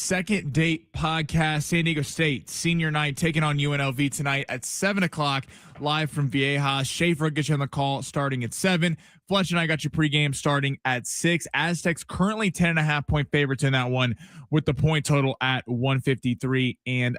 Second Date Podcast. San Diego State Senior Night taking on UNLV tonight at 7 o'clock, live from Viejas. Schaefer will get you on the call starting at 7. Fletch and I got your pregame starting at 6. Aztecs currently 10.5-point favorites in that one, with the point total at 153.5. And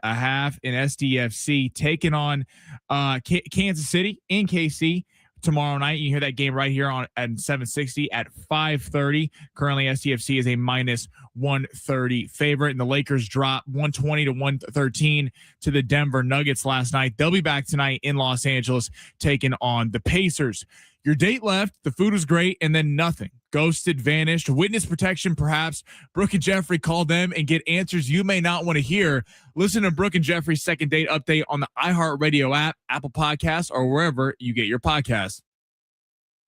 SDFC taking on Kansas City in KC tomorrow night. You hear that game right here on at 760 at 5:30. Currently, SDFC is a minus 130 favorite, and the Lakers dropped 120 to 113 to the Denver Nuggets last night. They'll be back tonight in Los Angeles taking on the Pacers. Your date left, the food was great, and then nothing. Ghosted, vanished, witness protection perhaps. Brooke and Jeffrey call them and get answers you may not want to hear. Listen to Brooke and Jeffrey's second date update on the iHeartRadio app, Apple Podcasts, or wherever you get your podcasts.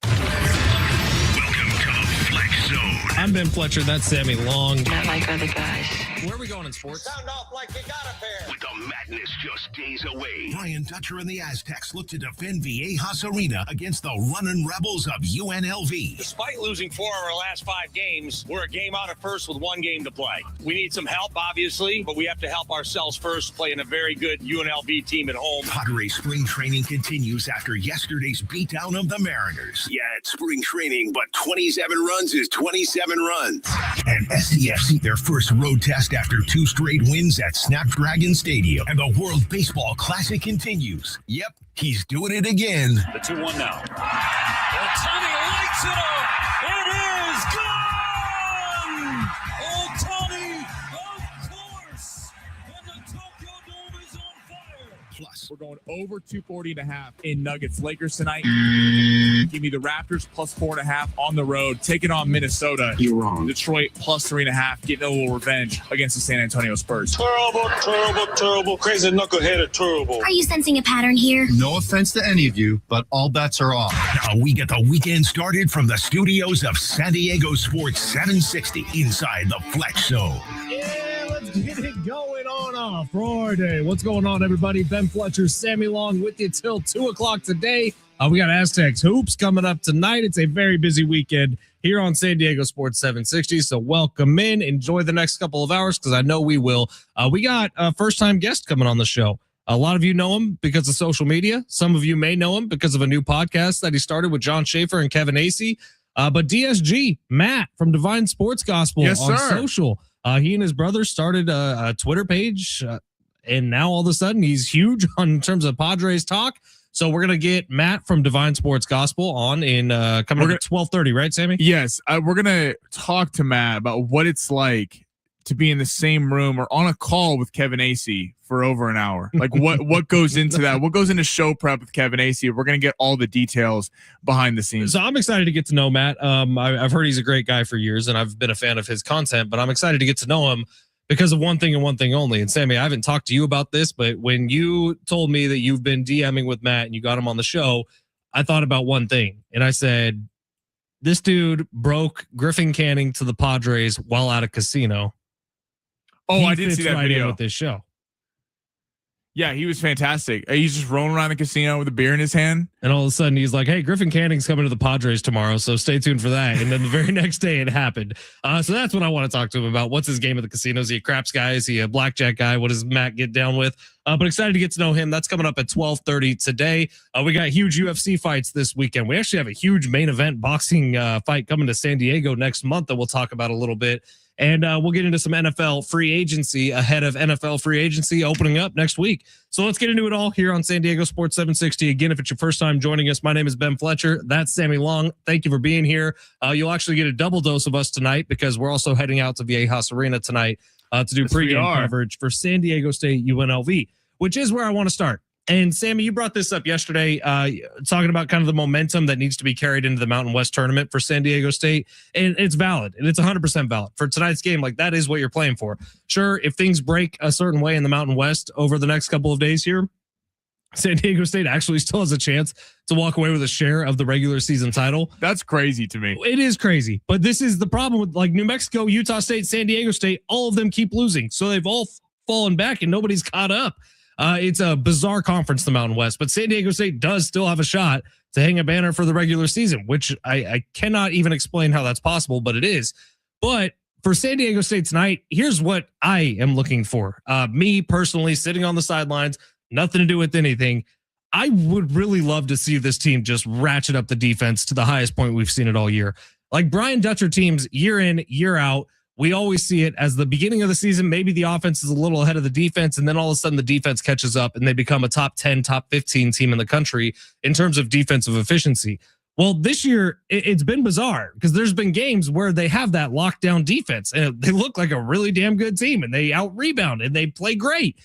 Welcome to Fletch Zone. I'm Ben Fletcher. That's Sammy Long. Not like other guys. Where are we going in sports? Sound off like you got a pair. With the madness just days away, Brian Dutcher and the Aztecs look to defend Viejas Arena against the running rebels of UNLV. Despite losing 4 of our last 5 games, we're a game out of first with 1 game to play. We need some help, obviously, but we have to help ourselves first, playing a very good UNLV team at home. Padres spring training continues after yesterday's beatdown of the Mariners. Yeah, it's spring training, but 27 runs is 27 runs. And SCFC their first road test after 2 straight wins at Snapdragon Stadium. And the World Baseball Classic continues. Yep, he's doing it again. The 2-1 now. Ohtani lights it up. It is gone. Ohtani, of course. And the Tokyo Dome is on fire. Plus, we're going over 240.5 in Nuggets Lakers tonight. Give me the Raptors plus 4.5 on the road, taking on Minnesota. You're wrong. Detroit plus 3.5, getting a little revenge against the San Antonio Spurs. Terrible. Crazy knucklehead are terrible. Are you sensing a pattern here? No offense to any of you, but all bets are off. Now we get the weekend started from the studios of San Diego Sports 760 inside the Fletch Zone. Yeah, let's get it going on Friday. What's going on, everybody? Ben Fletcher, Sammy Long with you till 2 o'clock today. We got Aztecs hoops coming up tonight. It's a very busy weekend here on San Diego Sports 760. So welcome in. Enjoy the next couple of hours because I know we will. We got a first-time guest coming on the show. A lot of you know him because of social media. Some of you may know him because of a new podcast that he started with John Schaefer and Kevin Acey. But DSG, Matt from Divine Sports Gospel on social. He and his brother started a Twitter page, and now all of a sudden he's huge in terms of Padres talk. So we're going to get Matt from Divine Sports Gospel on in coming up at 12:30, right, Sammy? Yes, we're going to talk to Matt about what it's like to be in the same room or on a call with Kevin Acey for over an hour. Like what goes into that? What goes into show prep with Kevin Acey? We're going to get all the details behind the scenes. So I'm excited to get to know Matt. I've heard he's a great guy for years, and I've been a fan of his content, but I'm excited to get to know him because of one thing and one thing only. And Sammy, I haven't talked to you about this, but when you told me that you've been DMing with Matt and you got him on the show, I thought about one thing. And I said, this dude broke Griffin Canning to the Padres while at a casino. Oh, I did see that video with this show. Yeah, he was fantastic. He's just rolling around the casino with a beer in his hand. And all of a sudden he's like, hey, Griffin Canning's coming to the Padres tomorrow, so stay tuned for that. And then the very next day it happened. So that's what I want to talk to him about. What's his game at the casino? Is he a craps guy? Is he a blackjack guy? What does Matt get down with? But excited to get to know him. That's coming up at 12:30 today. We got huge UFC fights this weekend. We actually have a huge main event boxing fight coming to San Diego next month that we'll talk about a little bit. And we'll get into some NFL free agency ahead of NFL free agency opening up next week. So let's get into it all here on San Diego Sports 760. Again, if it's your first time joining us, my name is Ben Fletcher. That's Sammy Long. Thank you for being here. You'll actually get a double dose of us tonight because we're also heading out to Viejas Arena tonight to do pregame coverage for San Diego State UNLV, which is where I want to start. And Sammy, you brought this up yesterday, talking about kind of the momentum that needs to be carried into the Mountain West tournament for San Diego State. And it's valid. And it's 100% valid for tonight's game. Like, that is what you're playing for. Sure, if things break a certain way in the Mountain West over the next couple of days here, San Diego State actually still has a chance to walk away with a share of the regular season title. That's crazy to me. It is crazy. But this is the problem with, like, New Mexico, Utah State, San Diego State. All of them keep losing. So they've all fallen back and nobody's caught up. It's a bizarre conference, the Mountain West, but San Diego State does still have a shot to hang a banner for the regular season, which I cannot even explain how that's possible, but it is. But for San Diego State tonight, here's what I am looking for. Me personally, sitting on the sidelines, nothing to do with anything. I would really love to see this team just ratchet up the defense to the highest point we've seen it all year. Like Brian Dutcher teams, year in, year out, we always see it as the beginning of the season. Maybe the offense is a little ahead of the defense, and then all of a sudden the defense catches up and they become a top 10, top 15 team in the country in terms of defensive efficiency. Well, this year it's been bizarre because there's been games where they have that lockdown defense and they look like a really damn good team and they out rebound and they play great.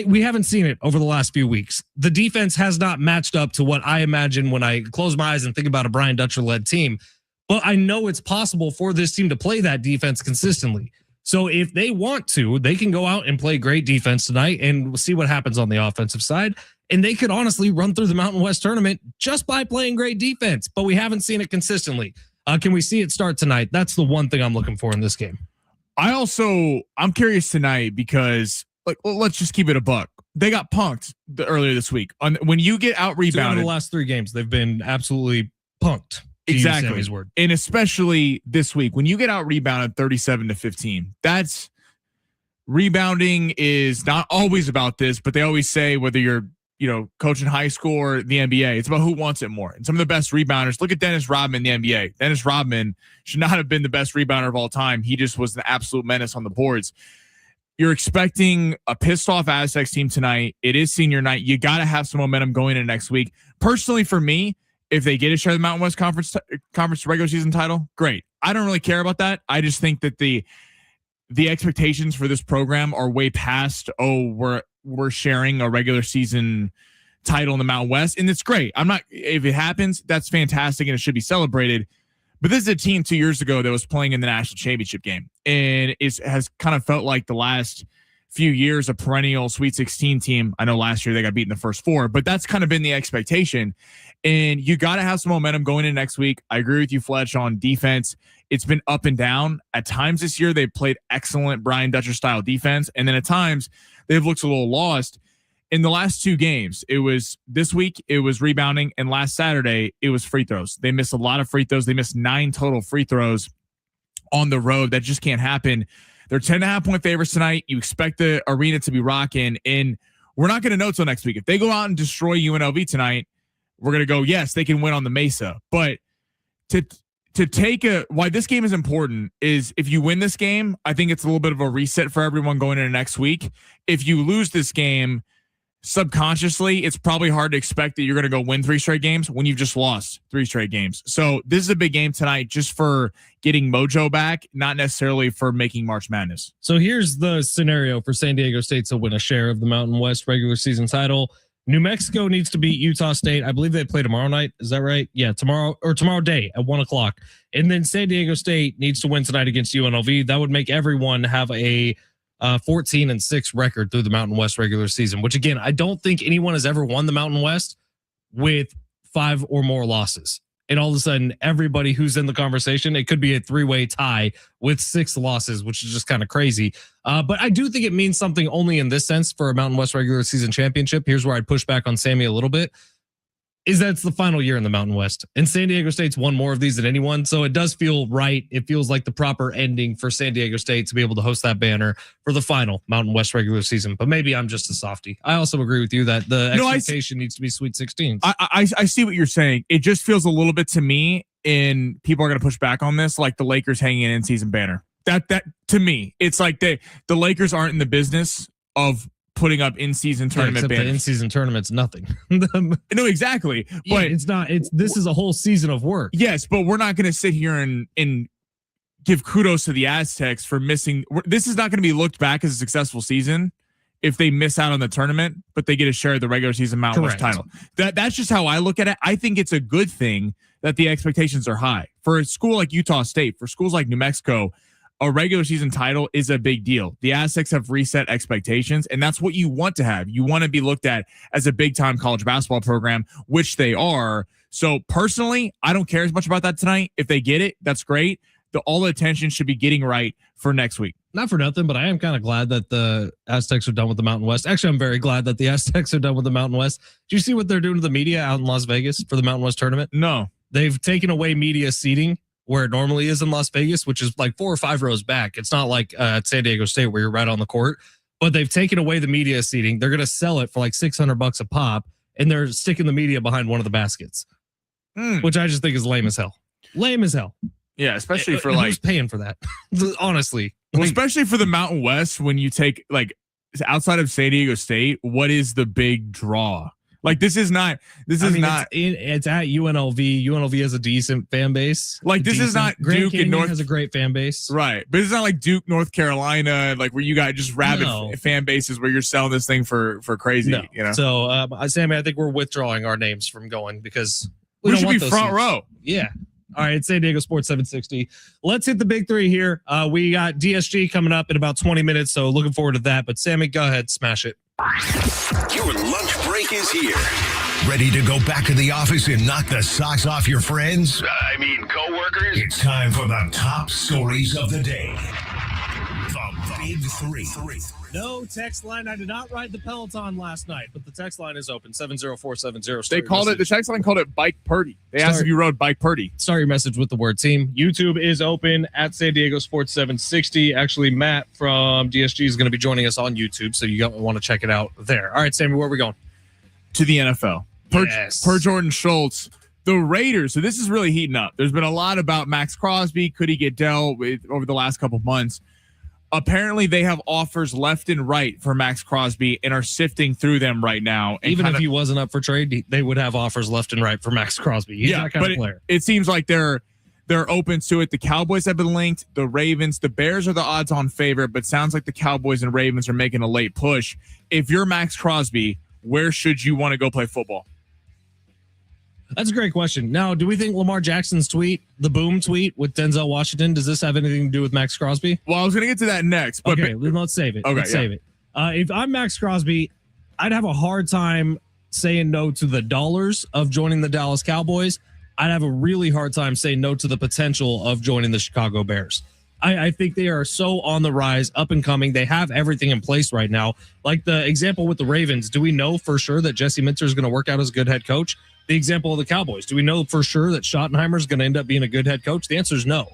We haven't seen it over the last few weeks. The defense has not matched up to what I imagine when I close my eyes and think about a Brian Dutcher led team. But I know it's possible for this team to play that defense consistently. So if they want to, they can go out and play great defense tonight and we'll see what happens on the offensive side. And they could honestly run through the Mountain West tournament just by playing great defense, but we haven't seen it consistently. Can we see it start tonight? That's the one thing I'm looking for in this game. I'm curious tonight because let's just keep it a buck. They got punked earlier this week. When you get out rebounded, the last 3 games, they've been absolutely punked. Exactly. And especially this week, when you get out rebounded 37-15, that's rebounding is not always about this, but they always say whether you're, coaching high school or the NBA, it's about who wants it more. And some of the best rebounders, look at Dennis Rodman in the NBA. Dennis Rodman should not have been the best rebounder of all time. He just was an absolute menace on the boards. You're expecting a pissed off Aztecs team tonight. It is senior night. You got to have some momentum going into next week. Personally, for me, if they get a share of the Mountain West Conference regular season title, great. I don't really care about that. I just think that the expectations for this program are way past, we're sharing a regular season title in the Mountain West. And it's great. If it happens, that's fantastic and it should be celebrated. But this is a team 2 years ago that was playing in the national championship game. And it has kind of felt like the last few years a perennial Sweet 16 team. I know last year they got beat in the first 4, but that's kind of been the expectation. And you got to have some momentum going into next week. I agree with you, Fletch, on defense. It's been up and down. At times this year, they've played excellent Brian Dutcher style defense. And then at times they've looked a little lost. In the last 2 games, it was this week, it was rebounding. And last Saturday, it was free throws. They missed a lot of free throws. They missed 9 total free throws on the road. That just can't happen. They're 10.5-point favorites tonight. You expect the arena to be rocking. And we're not going to know till next week. If they go out and destroy UNLV tonight, we're going to go, yes, they can win on the Mesa. But to take why this game is important is if you win this game, I think it's a little bit of a reset for everyone going into next week. If you lose this game, subconsciously, it's probably hard to expect that you're going to go win 3 straight games when you've just lost 3 straight games. So this is a big game tonight just for getting mojo back, not necessarily for making March Madness. So here's the scenario for San Diego State to win a share of the Mountain West regular season title. New Mexico needs to beat Utah State. I believe they play tomorrow night. Is that right? Yeah, tomorrow day at 1:00. And then San Diego State needs to win tonight against UNLV. That would make everyone have a 14-6 record through the Mountain West regular season, which again, I don't think anyone has ever won the Mountain West with 5 or more losses. And all of a sudden, everybody who's in the conversation, it could be a 3-way tie with 6 losses, which is just kind of crazy. But I do think it means something only in this sense for a Mountain West regular season championship. Here's where I'd push back on Sammy a little bit. Is that it's the final year in the Mountain West. And San Diego State's won more of these than anyone. So it does feel right. It feels like the proper ending for San Diego State to be able to host that banner for the final Mountain West regular season. But maybe I'm just a softie. I also agree with you that the expectation needs to be Sweet 16. I see what you're saying. It just feels a little bit to me, and people are going to push back on this, like the Lakers hanging an in-season banner. That to me, it's like the Lakers aren't in the business of putting up in-season tournament banners. The in-season tournament's nothing. No, exactly. But it's not. This is a whole season of work. Yes, but we're not going to sit here and give kudos to the Aztecs for missing. This is not going to be looked back as a successful season if they miss out on the tournament, but they get a share of the regular season Mountain West title. That's just how I look at it. I think it's a good thing that the expectations are high for a school like Utah State, for schools like New Mexico. A regular season title is a big deal. The Aztecs have reset expectations, and that's what you want to have. You want to be looked at as a big-time college basketball program, which they are. So personally, I don't care as much about that tonight. If they get it, that's great. All the attention should be getting right for next week. Not for nothing, but I am kind of glad that the Aztecs are done with the Mountain West. Actually, I'm very glad that the Aztecs are done with the Mountain West. Do you see what they're doing to the media out in Las Vegas for the Mountain West tournament? No. They've taken away media seating where it normally is in Las Vegas, which is like 4 or 5 rows back. It's not like at San Diego State where you're right on the court, but they've taken away the media seating. They're going to sell it for like $600 a pop, and they're sticking the media behind one of the baskets, which I just think is lame as hell. Lame as hell. Yeah, especially for who's paying for that? Honestly. Well, especially for the Mountain West, when you take like outside of San Diego State, what is the big draw? Like it's at UNLV. UNLV has a decent fan base. Like this is not Grand Duke Canyon and North has a great fan base. Right. But it's not like Duke, North Carolina, like where you got just rabid fan bases where you're selling this thing for crazy. No. You know? So Sammy, I think we're withdrawing our names from going because we should be front row. Yeah. All right, San Diego Sports 760. Let's hit the big three here. We got DSG coming up in about 20 minutes, so looking forward to that. But Sammy, go ahead, smash it. Your lunch break is here. Ready to go back to the office and knock the socks off your friends? Coworkers? It's time for the top stories of the day. The Big Three. No text line. I did not ride the Peloton last night, but the text line is open, 70470. The text line called it Bike Purdy. They asked if you rode Bike Purdy. Start your message with the word team. YouTube is open at San Diego Sports 760. Actually, Matt from DSG is going to be joining us on YouTube, so you want to check it out there. All right, Sammy, where are we going? To the NFL. Per Jordan Schultz. The Raiders, so this is really heating up. There's been a lot about Max Crosby. Could he get dealt with over the last couple of months? Apparently, they have offers left and right for Max Crosby and are sifting through them right now. And even if he wasn't up for trade, they would have offers left and right for Max Crosby. He's that kind of player. It seems like they're open to it. The Cowboys have been linked. The Ravens, the Bears are the odds-on favorite, but sounds like the Cowboys and Ravens are making a late push. If you're Max Crosby, where should you want to go play football? That's a great question. Now, do we think Lamar Jackson's tweet, the boom tweet with Denzel Washington, does this have anything to do with Max Crosby? Well, I was going to get to that next. But okay, let's save it. Let's save it. If I'm Max Crosby, I'd have a hard time saying no to the dollars of joining the Dallas Cowboys. I'd have a really hard time saying no to the potential of joining the Chicago Bears. I think they are so on the rise, up and coming. They have everything in place right now. Like the example with the Ravens, do we know for sure that Jesse Minter is going to work out as a good head coach? The example of the Cowboys, do we know for sure that Schottenheimer is going to end up being a good head coach? The answer is no.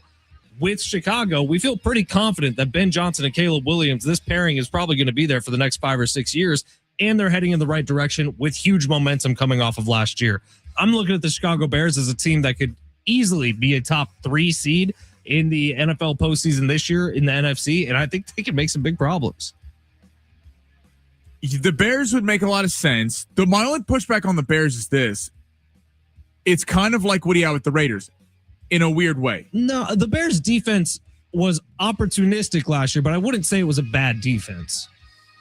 With Chicago, we feel pretty confident that Ben Johnson and Caleb Williams, this pairing is probably going to be there for the next 5 or 6 years, and they're heading in the right direction with huge momentum coming off of last year. I'm looking at the Chicago Bears as a team that could easily be a top 3 seed in the NFL postseason this year in the NFC, and I think they can make some big problems. The Bears would make a lot of sense. My only pushback on the Bears is this. It's kind of like what he had with the Raiders in a weird way. No, the Bears defense was opportunistic last year, but I wouldn't say it was a bad defense.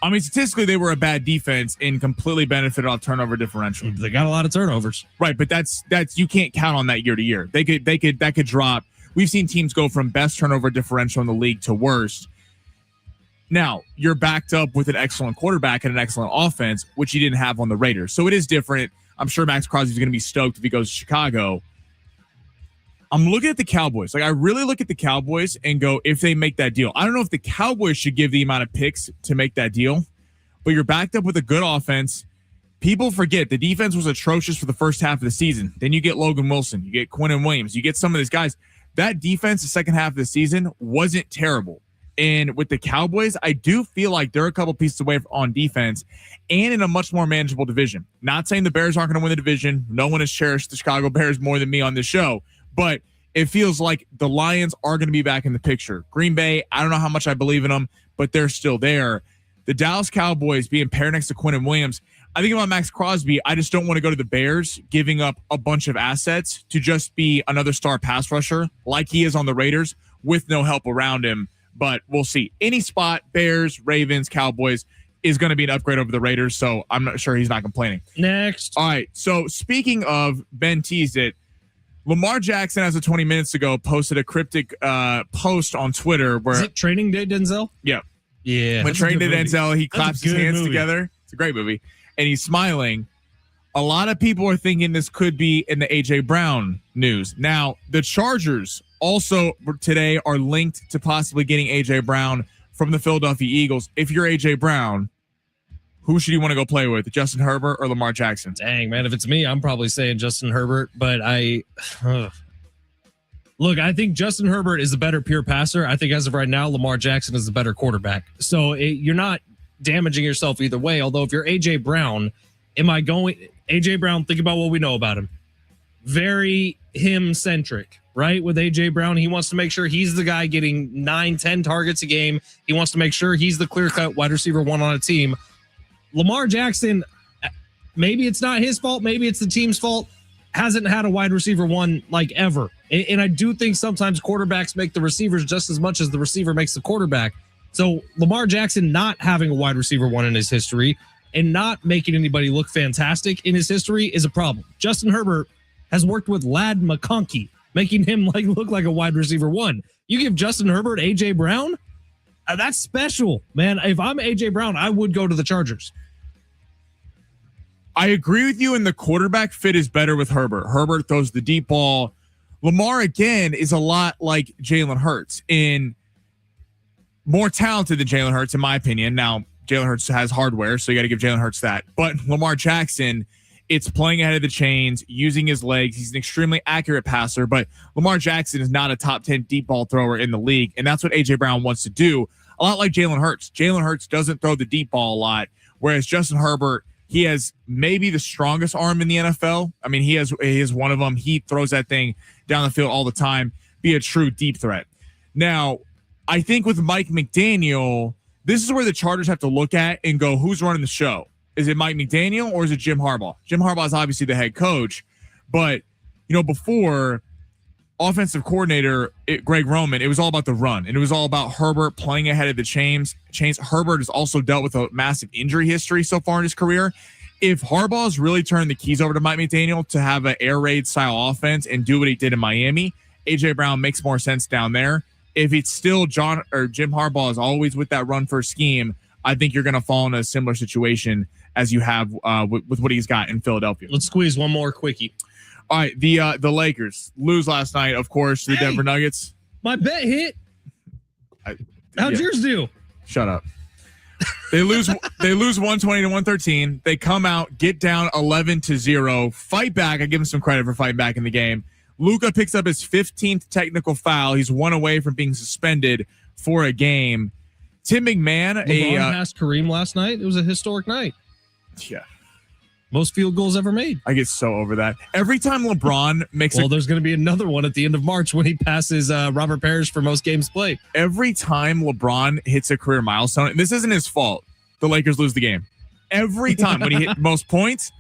I mean, statistically, they were a bad defense and completely benefited off turnover differential. They got a lot of turnovers. Right, but that's you can't count on that year to year. That could drop. We've seen teams go from best turnover differential in the league to worst. Now, you're backed up with an excellent quarterback and an excellent offense, which you didn't have on the Raiders. So it is different. I'm sure Max Crosby's going to be stoked if he goes to Chicago. I'm looking at the Cowboys. Like, I really look at the Cowboys and go, if they make that deal. I don't know if the Cowboys should give the amount of picks to make that deal, but you're backed up with a good offense. People forget the defense was atrocious for the first half of the season. Then you get Logan Wilson, you get Quinnen Williams, you get some of these guys. That defense the second half of the season wasn't terrible. And with the Cowboys, I do feel like they're a couple pieces away on defense and in a much more manageable division. Not saying the Bears aren't going to win the division. No one has cherished the Chicago Bears more than me on this show. But it feels like the Lions are going to be back in the picture. Green Bay, I don't know how much I believe in them, but they're still there. The Dallas Cowboys being paired next to Quinnen Williams, I think about Max Crosby, I just don't want to go to the Bears giving up a bunch of assets to just be another star pass rusher like he is on the Raiders with no help around him. But we'll see. Any spot, Bears, Ravens, Cowboys, is going to be an upgrade over the Raiders, so I'm not sure he's not complaining. Next. All right, so speaking of, Ben teased it, Lamar Jackson, as of 20 minutes ago, posted a cryptic post on Twitter where... Is it Training Day, Denzel? Yeah. Yeah. When Training Day, Denzel, he claps his hands together. It's a great movie. And he's smiling. A lot of people are thinking this could be in the A.J. Brown news. Now, the Chargers also today are linked to possibly getting A.J. Brown from the Philadelphia Eagles. If you're A.J. Brown, who should you want to go play with, Justin Herbert or Lamar Jackson? Dang, man, if it's me, I'm probably saying Justin Herbert, but Look, I think Justin Herbert is the better pure passer. I think as of right now, Lamar Jackson is the better quarterback. So you're not damaging yourself either way. Although if you're AJ Brown, AJ Brown, think about what we know about him. Very him-centric, right? With AJ Brown, he wants to make sure he's the guy getting 9-10 targets a game. He wants to make sure he's the clear-cut wide receiver one on a team. Lamar Jackson, maybe it's not his fault, maybe it's the team's fault, hasn't had a wide receiver one like ever. And I do think sometimes quarterbacks make the receivers just as much as the receiver makes the quarterback. So Lamar Jackson not having a wide receiver one in his history and not making anybody look fantastic in his history is a problem. Justin Herbert has worked with Ladd McConkey, making him look like a wide receiver one. You give Justin Herbert AJ Brown, that's special, man. If I'm AJ Brown, I would go to the Chargers. I agree with you, and the quarterback fit is better with Herbert. Herbert throws the deep ball. Lamar, again, is a lot like Jalen Hurts, in more talented than Jalen Hurts, in my opinion. Now, Jalen Hurts has hardware, so you got to give Jalen Hurts that. But Lamar Jackson, it's playing ahead of the chains, using his legs. He's an extremely accurate passer, but Lamar Jackson is not a top 10 deep ball thrower in the league, and that's what A.J. Brown wants to do. A lot like Jalen Hurts. Jalen Hurts doesn't throw the deep ball a lot, whereas Justin Herbert, he has maybe the strongest arm in the NFL. I mean, he has one of them. He throws that thing down the field all the time, be a true deep threat. Now, I think with Mike McDaniel, this is where the Chargers have to look at and go, who's running the show? Is it Mike McDaniel or is it Jim Harbaugh? Jim Harbaugh is obviously the head coach, but before, offensive coordinator Greg Roman, it was all about the run, and it was all about Herbert playing ahead of the chains. Herbert has also dealt with a massive injury history so far in his career. If Harbaugh's really turned the keys over to Mike McDaniel to have an air raid style offense and do what he did in Miami, AJ Brown makes more sense down there. If it's still Jim Harbaugh is always with that run first scheme, I think you're going to fall in a similar situation as you have with what he's got in Philadelphia. Let's squeeze one more quickie. All right, the Lakers lose last night, of course, to the Denver Nuggets. My bet hit. How'd yours do? Shut up. They lose 120 to 113. They come out, get down 11-0, fight back. I give him some credit for fighting back in the game. Luka picks up his 15th technical foul. He's one away from being suspended for a game. Tim McMahon, LeBron passed Kareem last night. It was a historic night. Yeah. Most field goals ever made. I get so over that. Every time LeBron makes there's going to be another one at the end of March when he passes Robert Parrish for most games played. Every time LeBron hits a career milestone, and this isn't his fault, the Lakers lose the game. Every time when he hit most points,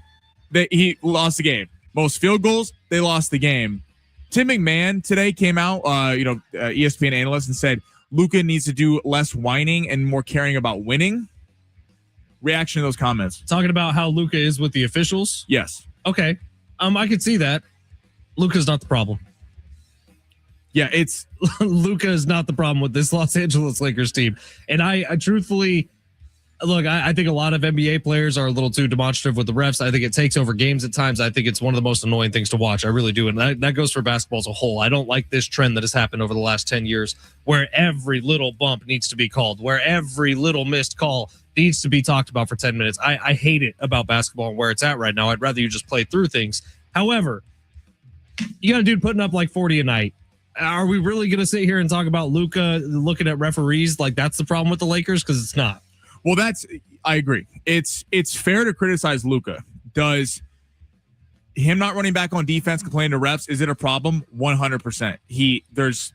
he lost the game. Most field goals, they lost the game. Tim McMahon today came out, ESPN analyst, and said Luka needs to do less whining and more caring about winning. Reaction to those comments. Talking about how Luka is with the officials? Yes. Okay. I could see that. Luka's not the problem. Yeah, it's Luka is not the problem with this Los Angeles Lakers team. And I truthfully, look, I think a lot of NBA players are a little too demonstrative with the refs. I think it takes over games at times. I think it's one of the most annoying things to watch. I really do. And that goes for basketball as a whole. I don't like this trend that has happened over the last 10 years where every little bump needs to be called, where every little missed call needs to be talked about for 10 minutes. I hate it about basketball and where it's at right now. I'd rather you just play through things. However, you got a dude putting up like 40 a night. Are we really going to sit here and talk about Luka looking at referees like that's the problem with the Lakers? Because it's not. Well, I agree. It's fair to criticize Luka. Does him not running back on defense, complaining to refs, is it a problem? 100%. There's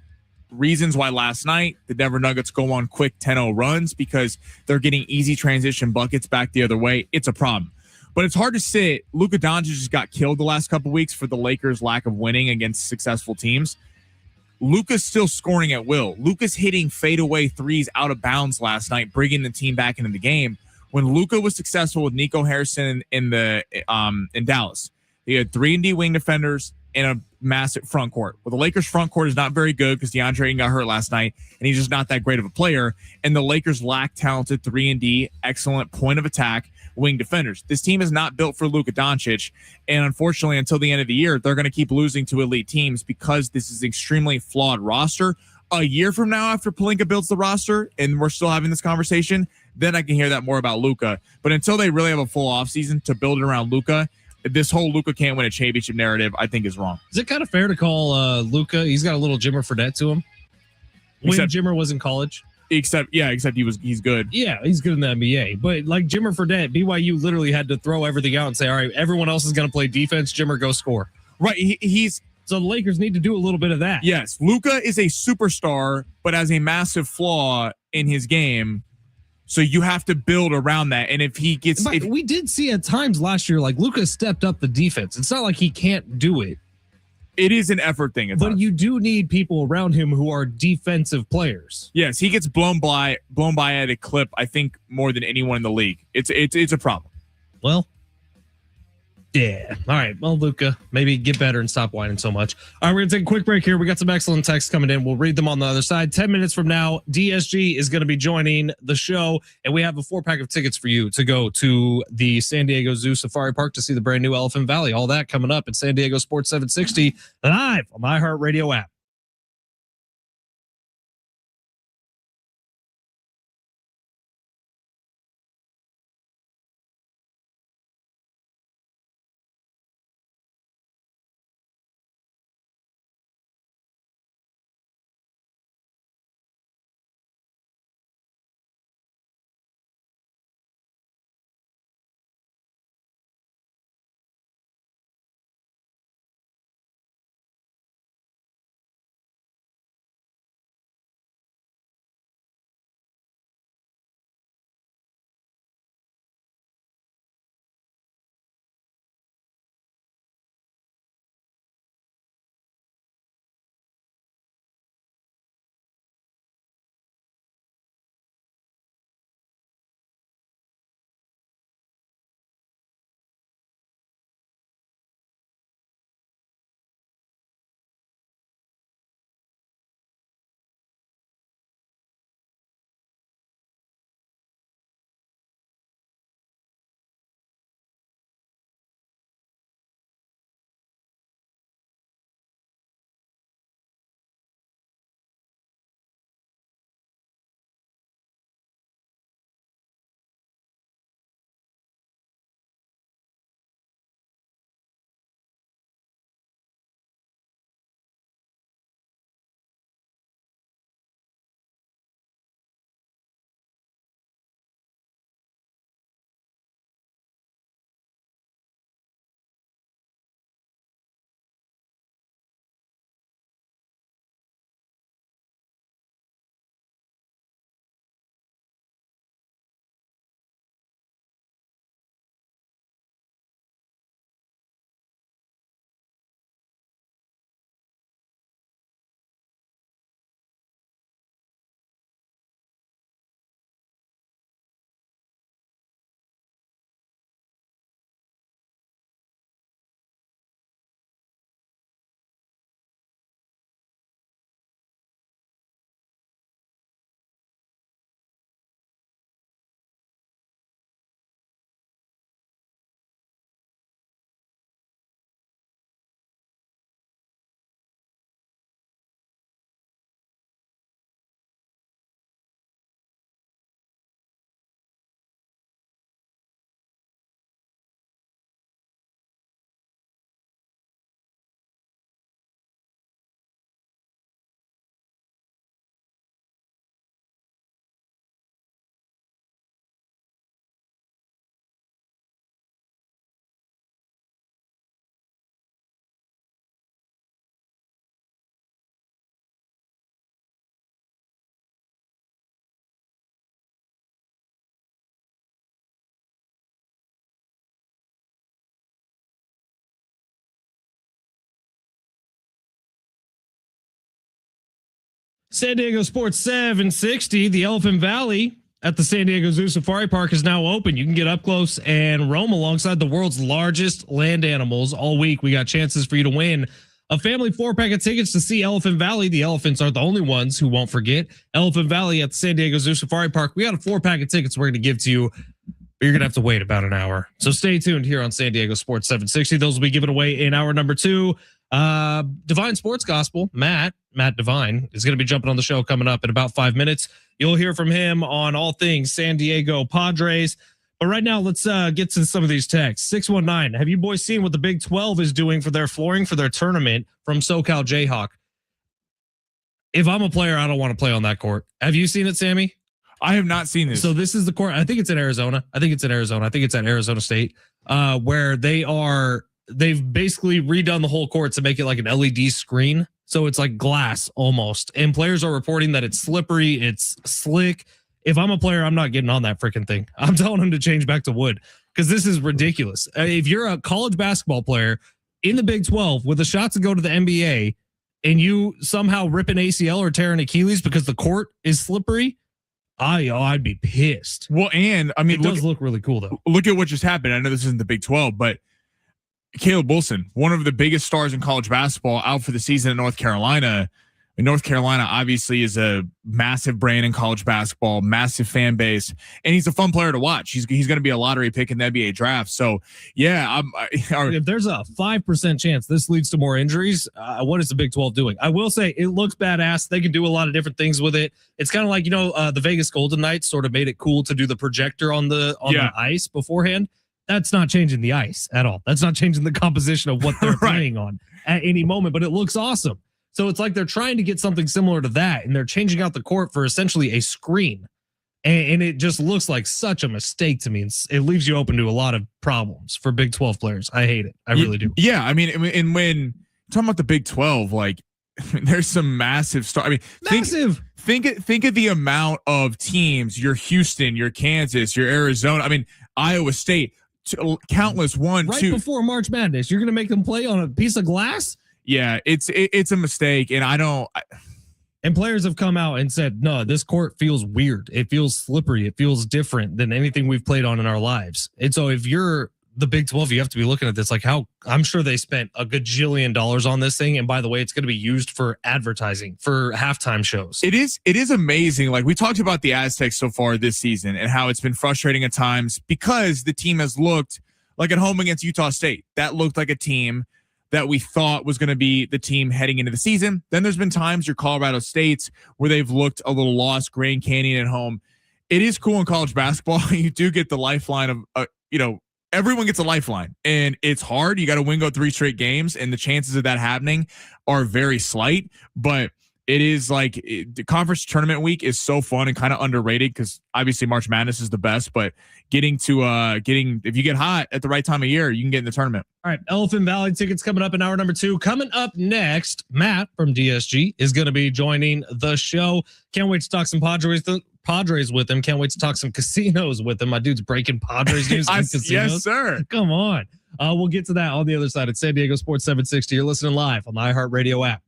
reasons why last night the Denver Nuggets go on quick 10-0 runs because they're getting easy transition buckets back the other way. It's a problem. But it's hard to say Luka Doncic just got killed the last couple weeks for the Lakers' lack of winning against successful teams. Luka's still scoring at will. Luka's hitting fadeaway threes out of bounds last night, bringing the team back into the game. When Luka was successful with Nico Harrison in Dallas, he had 3-and-D wing defenders and a massive front court. Well, the Lakers' front court is not very good because DeAndre Ayton got hurt last night, and he's just not that great of a player. And the Lakers lack talented 3-and-D, excellent point of attack wing defenders. This team is not built for Luka Doncic, and unfortunately, until the end of the year, they're going to keep losing to elite teams because this is an extremely flawed roster. A year from now, after Pelinka builds the roster, and we're still having this conversation, then I can hear that more about Luka. But until they really have a full offseason to build it around Luka, this whole Luka can't win a championship narrative, I think, is wrong. Is it kind of fair to call Luka? He's got a little Jimmer Fredette to him. When Jimmer was in college. Except he's good. Yeah, he's good in the NBA. But like Jimmer Fredette, BYU literally had to throw everything out and say, all right, everyone else is going to play defense. Jimmer, go score. Right. So the Lakers need to do a little bit of that. Yes. Luka is a superstar, but has a massive flaw in his game. So you have to build around that. And if he gets... we did see at times last year, like Luka stepped up the defense. It's not like he can't do it. It is an effort thing. But you do need people around him who are defensive players. Yes, he gets blown by at a clip, I think, more than anyone in the league. It's a problem. Well, yeah. All right. Well, Luka, maybe get better and stop whining so much. All right, we're going to take a quick break here. We got some excellent texts coming in. We'll read them on the other side. 10 minutes from now, DSG is going to be joining the show, and we have a 4-pack of tickets for you to go to the San Diego Zoo Safari Park to see the brand new Elephant Valley. All that coming up at San Diego Sports 760 live on my iHeartRadio app. San Diego Sports 760, the Elephant Valley at the San Diego Zoo Safari Park is now open. You can get up close and roam alongside the world's largest land animals all week. We got chances for you to win a family 4-pack of tickets to see Elephant Valley. The elephants aren't the only ones who won't forget Elephant Valley at the San Diego Zoo Safari Park. We got a 4-pack of tickets we're going to give to you, but you're going to have to wait about an hour. So stay tuned here on San Diego Sports 760. Those will be given away in hour number 2. Divine Sports Gospel, Matt Divine, is going to be jumping on the show coming up in about 5 minutes. You'll hear from him on all things San Diego Padres. But right now, let's get to some of these texts. 619, have you boys seen what the Big 12 is doing for their flooring for their tournament from SoCal Jayhawk? If I'm a player, I don't want to play on that court. Have you seen it, Sammy? I have not seen this. So this is the court. I think it's in Arizona. I think it's at Arizona State, where they've basically redone the whole court to make it like an LED screen. So it's like glass almost. And players are reporting that it's slippery, it's slick. If I'm a player, I'm not getting on that freaking thing. I'm telling them to change back to wood because this is ridiculous. If you're a college basketball player in the Big 12 with a shot to go to the NBA and you somehow rip an ACL or tear an Achilles because the court is slippery, I'd be pissed. Well, and I mean, it does look really cool though. Look at what just happened. I know this isn't the Big 12, but Caleb Wilson, one of the biggest stars in college basketball, out for the season in North Carolina. And North Carolina obviously is a massive brand in college basketball, massive fan base, and he's a fun player to watch. He's going to be a lottery pick in the NBA draft. So yeah, if there's a 5% chance this leads to more injuries, what is the Big 12 doing? I will say it looks badass. They can do a lot of different things with it. It's kind of like, the Vegas Golden Knights sort of made it cool to do the projector on the ice beforehand. That's not changing the ice at all. That's not changing the composition of what they're playing on at any moment, but it looks awesome. So it's like they're trying to get something similar to that, and they're changing out the court for essentially a screen. And it just looks like such a mistake to me. It leaves you open to a lot of problems for Big 12 players. I hate it. I really do. Yeah. I mean, and when talking about the Big 12, like there's some massive stuff. I mean, think of the amount of teams, your Houston, your Kansas, your Arizona. I mean, Iowa State, countless right before March Madness, you're going to make them play on a piece of glass. Yeah, it's a mistake, and and players have come out and said, no, this court feels weird. It feels slippery. It feels different than anything we've played on in our lives. And so if you're the Big 12, you have to be looking at this like how I'm sure they spent a gajillion dollars on this thing. And by the way, it's going to be used for advertising for halftime shows. It is amazing. Like we talked about the Aztecs so far this season and how it's been frustrating at times because the team has looked like at home against Utah State. That looked like a team that we thought was going to be the team heading into the season. Then there's been times your Colorado States where they've looked a little lost, Grand Canyon at home. It is cool in college basketball. You do get the lifeline of, everyone gets a lifeline and it's hard. You got to go 3 straight games and the chances of that happening are very slight, but it is like the conference tournament week is so fun and kind of underrated because obviously March Madness is the best, but if you get hot at the right time of year, you can get in the tournament. All right. Elephant Valley tickets coming up in hour number 2. Coming up next, Matt from DSG is going to be joining the show. Can't wait to talk some Padres with him. Can't wait to talk some casinos with him. My dude's breaking Padres news and casinos. Yes, sir. Come on. We'll get to that on the other side. It's San Diego Sports 760. You're listening live on the iHeartRadio app.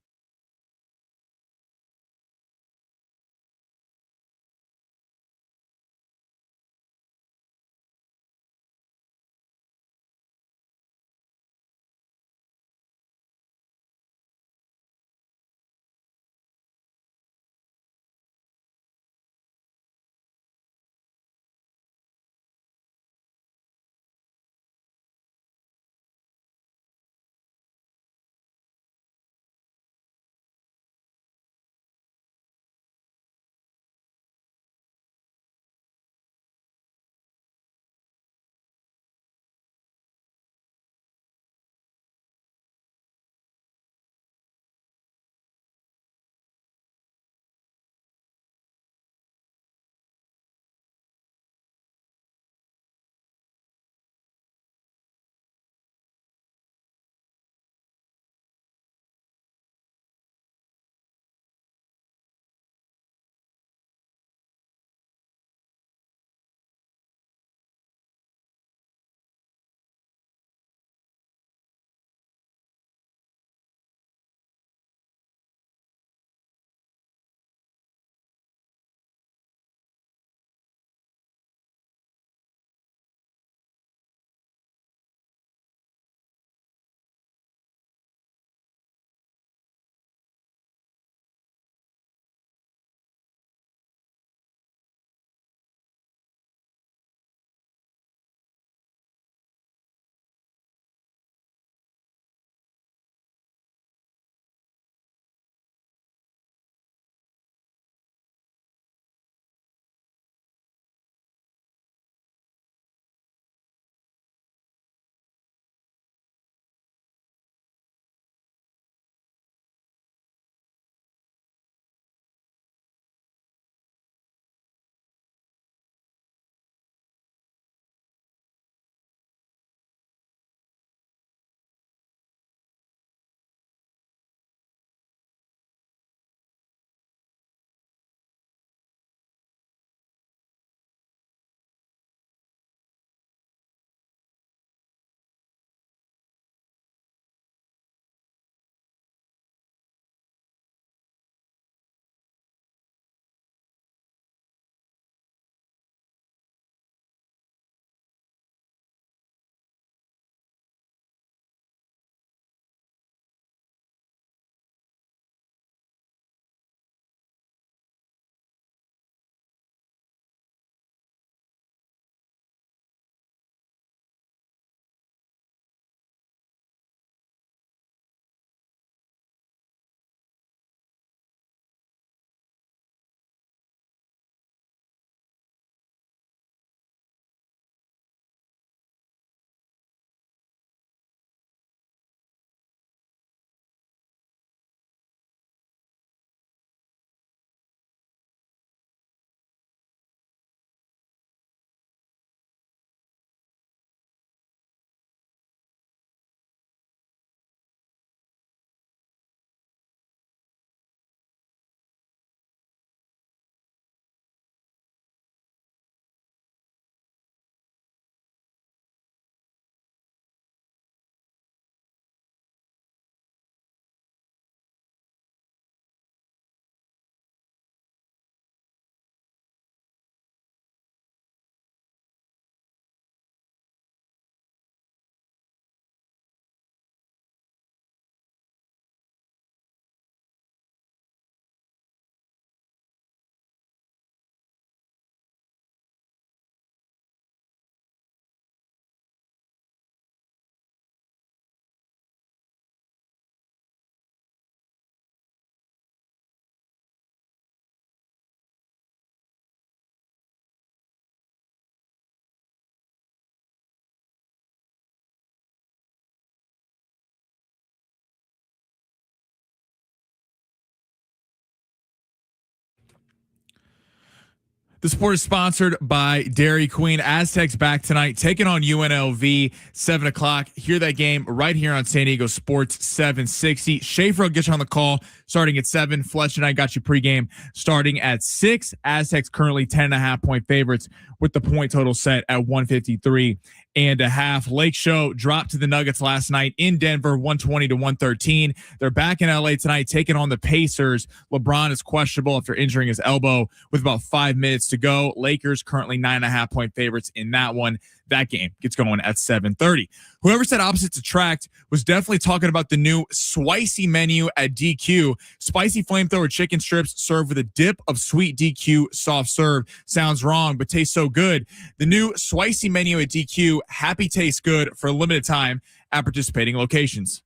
The sport is sponsored by Dairy Queen. Aztecs back tonight, taking on UNLV, 7 o'clock. Hear that game right here on San Diego Sports 760. Schaefer will get you on the call starting at 7. Fletch and I got you pregame starting at 6. Aztecs currently 10.5-point favorites with the point total set at 153.5. Lake Show dropped to the Nuggets last night in Denver, 120-113. They're back in LA tonight, taking on the Pacers. LeBron is questionable after injuring his elbow with about 5 minutes to go. Lakers currently 9.5-point favorites in that one. That game gets going at 7:30. Whoever said opposites attract was definitely talking about the new spicy menu at DQ. Spicy flamethrower chicken strips served with a dip of sweet DQ soft serve. Sounds wrong, but tastes so good. The new spicy menu at DQ, happy tastes good for a limited time at participating locations.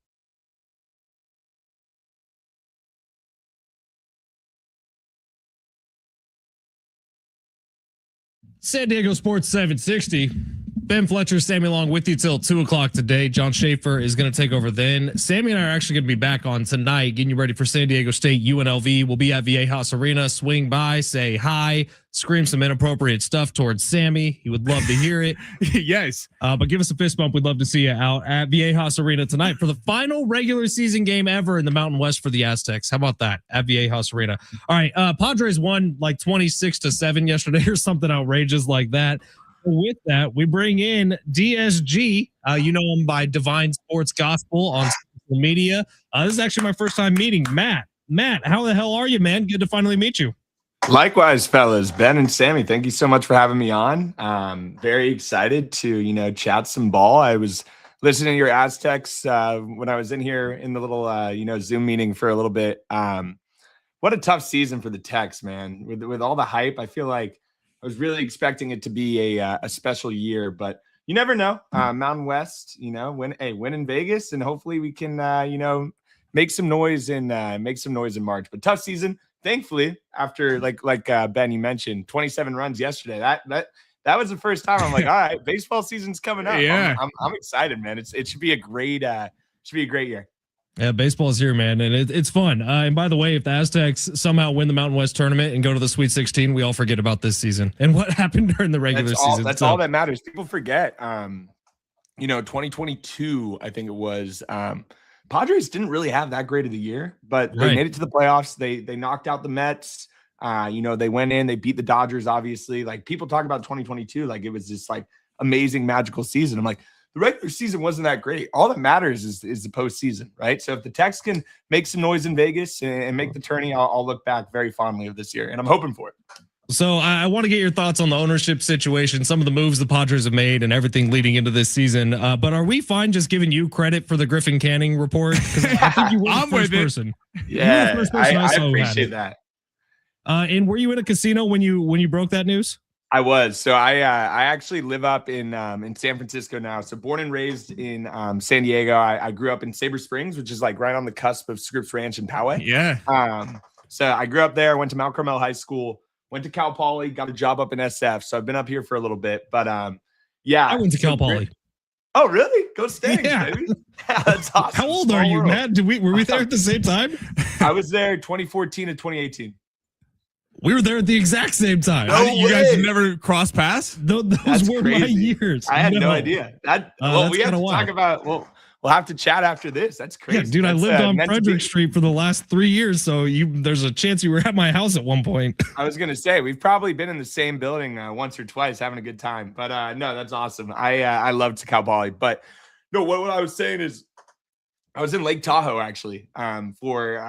San Diego Sports 760. Ben Fletcher, Sammy Long with you till 2 o'clock today. John Schaefer is going to take over then. Sammy and I are actually going to be back on tonight, getting you ready for San Diego State UNLV. We'll be at Viejas Arena. Swing by, say hi, scream some inappropriate stuff towards Sammy. He would love to hear it. Yes. But give us a fist bump. We'd love to see you out at Viejas Arena tonight for the final regular season game ever in the Mountain West for the Aztecs. How about that? At Viejas Arena. All right. Padres won like 26-7 yesterday or something outrageous like that. With that, we bring in DSG. You know him by Divine Sports Gospel on social media. This is actually my first time meeting Matt. Matt, how the hell are you, man? Good to finally meet you. Likewise, fellas. Ben and Sammy, thank you so much for having me on. Very excited to, chat some ball. I was listening to your Aztecs when I was in here in the little, Zoom meeting for a little bit. What a tough season for the Tex, man. With all the hype, I feel like I was really expecting it to be a special year, but you never know. Mountain West, win in Vegas, and hopefully we can, make some noise in March. But tough season. Thankfully, after like Ben, you mentioned 27 runs yesterday. That was the first time I'm like, all right, baseball season's coming up. Yeah, I'm excited, man. It should be a great year. Yeah, baseball is here, man, and it's fun. And by the way, if the Aztecs somehow win the Mountain West tournament and go to the Sweet 16, we all forget about this season and what happened during the regular season. That's all that matters. People forget. 2022, I think it was. Padres didn't really have that great of the year, but they made it to the playoffs. They knocked out the Mets. They went in. They beat the Dodgers. Obviously, like people talk about 2022, like it was this like amazing magical season. I'm like, the regular season wasn't that great. All that matters is the postseason, right? So if the Tex can make some noise in Vegas and make the tourney, I'll look back very fondly of this year, and I'm hoping for it. So I want to get your thoughts on the ownership situation, some of the moves the Padres have made, and everything leading into this season. But are we fine just giving you credit for the Griffin Canning report? Because I think you were the first person. Yeah, I appreciate that. And were you in a casino when you broke that news? I was. So I actually live up in San Francisco now. So born and raised in San Diego. I grew up in Sabre Springs, which is like right on the cusp of Scripps Ranch and Poway. Yeah. So I grew up there, went to Mount Carmel High School, went to Cal Poly, got a job up in SF. So I've been up here for a little bit. But yeah. I went to Cal Poly. Oh, really? Go Stanks, baby. That's awesome. How old are you, Matt? Were we there at the same time? I was there 2014 to 2018. We were there at the exact same time. No you guys never cross paths? Those were my years. I had no idea. We have to talk about. We'll have to chat after this. That's crazy. Yeah, dude, I lived on Frederick Street for the last 3 years, so there's a chance you were at my house at one point. I was gonna say we've probably been in the same building once or twice, having a good time. But no, that's awesome. I loved Cal Poly, but no, what I was saying is, I was in Lake Tahoe actually for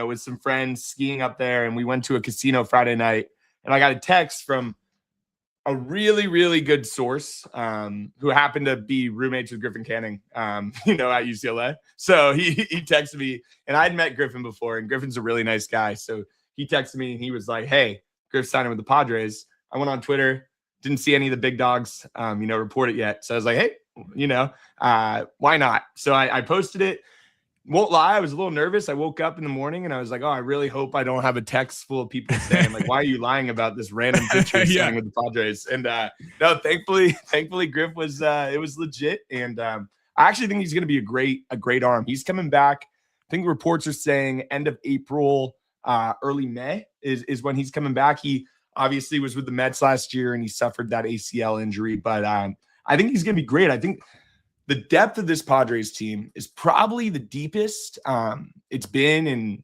with some friends skiing up there, and we went to a casino Friday night, and I got a text from a really, really good source who happened to be roommates with Griffin Canning, at UCLA. So he texted me, and I'd met Griffin before, and Griffin's a really nice guy. So he texted me, and he was like, "Hey, Griff signing with the Padres." I went on Twitter, didn't see any of the big dogs, report it yet. So I was like, "Hey, why not?" So I posted it. Won't lie, I was a little nervous. I woke up in the morning and I was like, "Oh, I really hope I don't have a text full of people saying like, why are you lying about this random pitcher signing with the Padres?" And no, thankfully, Griff was it was legit, and I actually think he's going to be a great arm. He's coming back. I think reports are saying end of April, early May is when he's coming back. He obviously was with the Mets last year and he suffered that ACL injury, but I think he's going to be great. I think the depth of this Padres team is probably the deepest it's been in,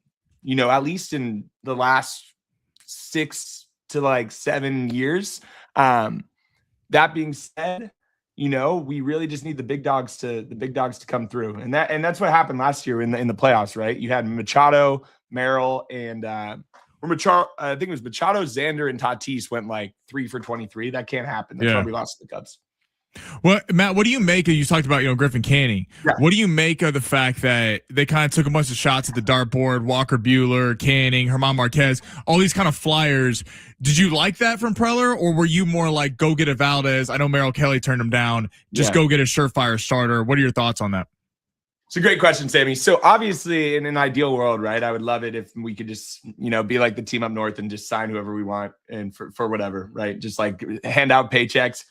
at least in the last 6 to 7 years. That being said, we really just need the big dogs to come through. And that's what happened last year in the playoffs, right? You had Machado, Merrill, and Machado, I think it was Machado, Xander, and Tatis went 3 for 23. That can't happen. That's why we lost to the Cubs. Well, Matt, what do you make of, you talked about, Griffin Canning. Yeah. What do you make of the fact that they kind of took a bunch of shots at the dartboard, Walker Buehler, Canning, German Marquez, all these kind of flyers? Did you like that from Preller, or were you more like, go get a Valdez? I know Merrill Kelly turned him down. Just go get a surefire starter. What are your thoughts on that? It's a great question, Sammy. So obviously in an ideal world, right, I would love it if we could just, be like the team up north and just sign whoever we want and for whatever, right? Just hand out paychecks.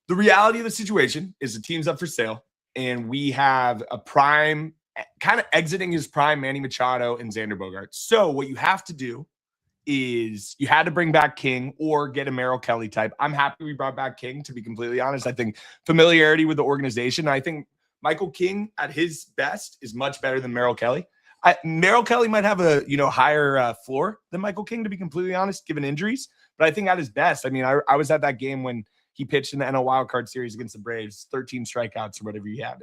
The reality of the situation is the team's up for sale, and we have a prime, kind of exiting his prime, Manny Machado and Xander Bogaerts. So what you have to do is you had to bring back King or get a Merrill Kelly type. I'm happy we brought back King, to be completely honest. I think familiarity with the organization. I think Michael King at his best is much better than Merrill Kelly. Merrill Kelly might have a higher floor than Michael King, to be completely honest, given injuries. But I think at his best, I was at that game when he pitched in the NL Wildcard Series against the Braves, 13 strikeouts or whatever he had.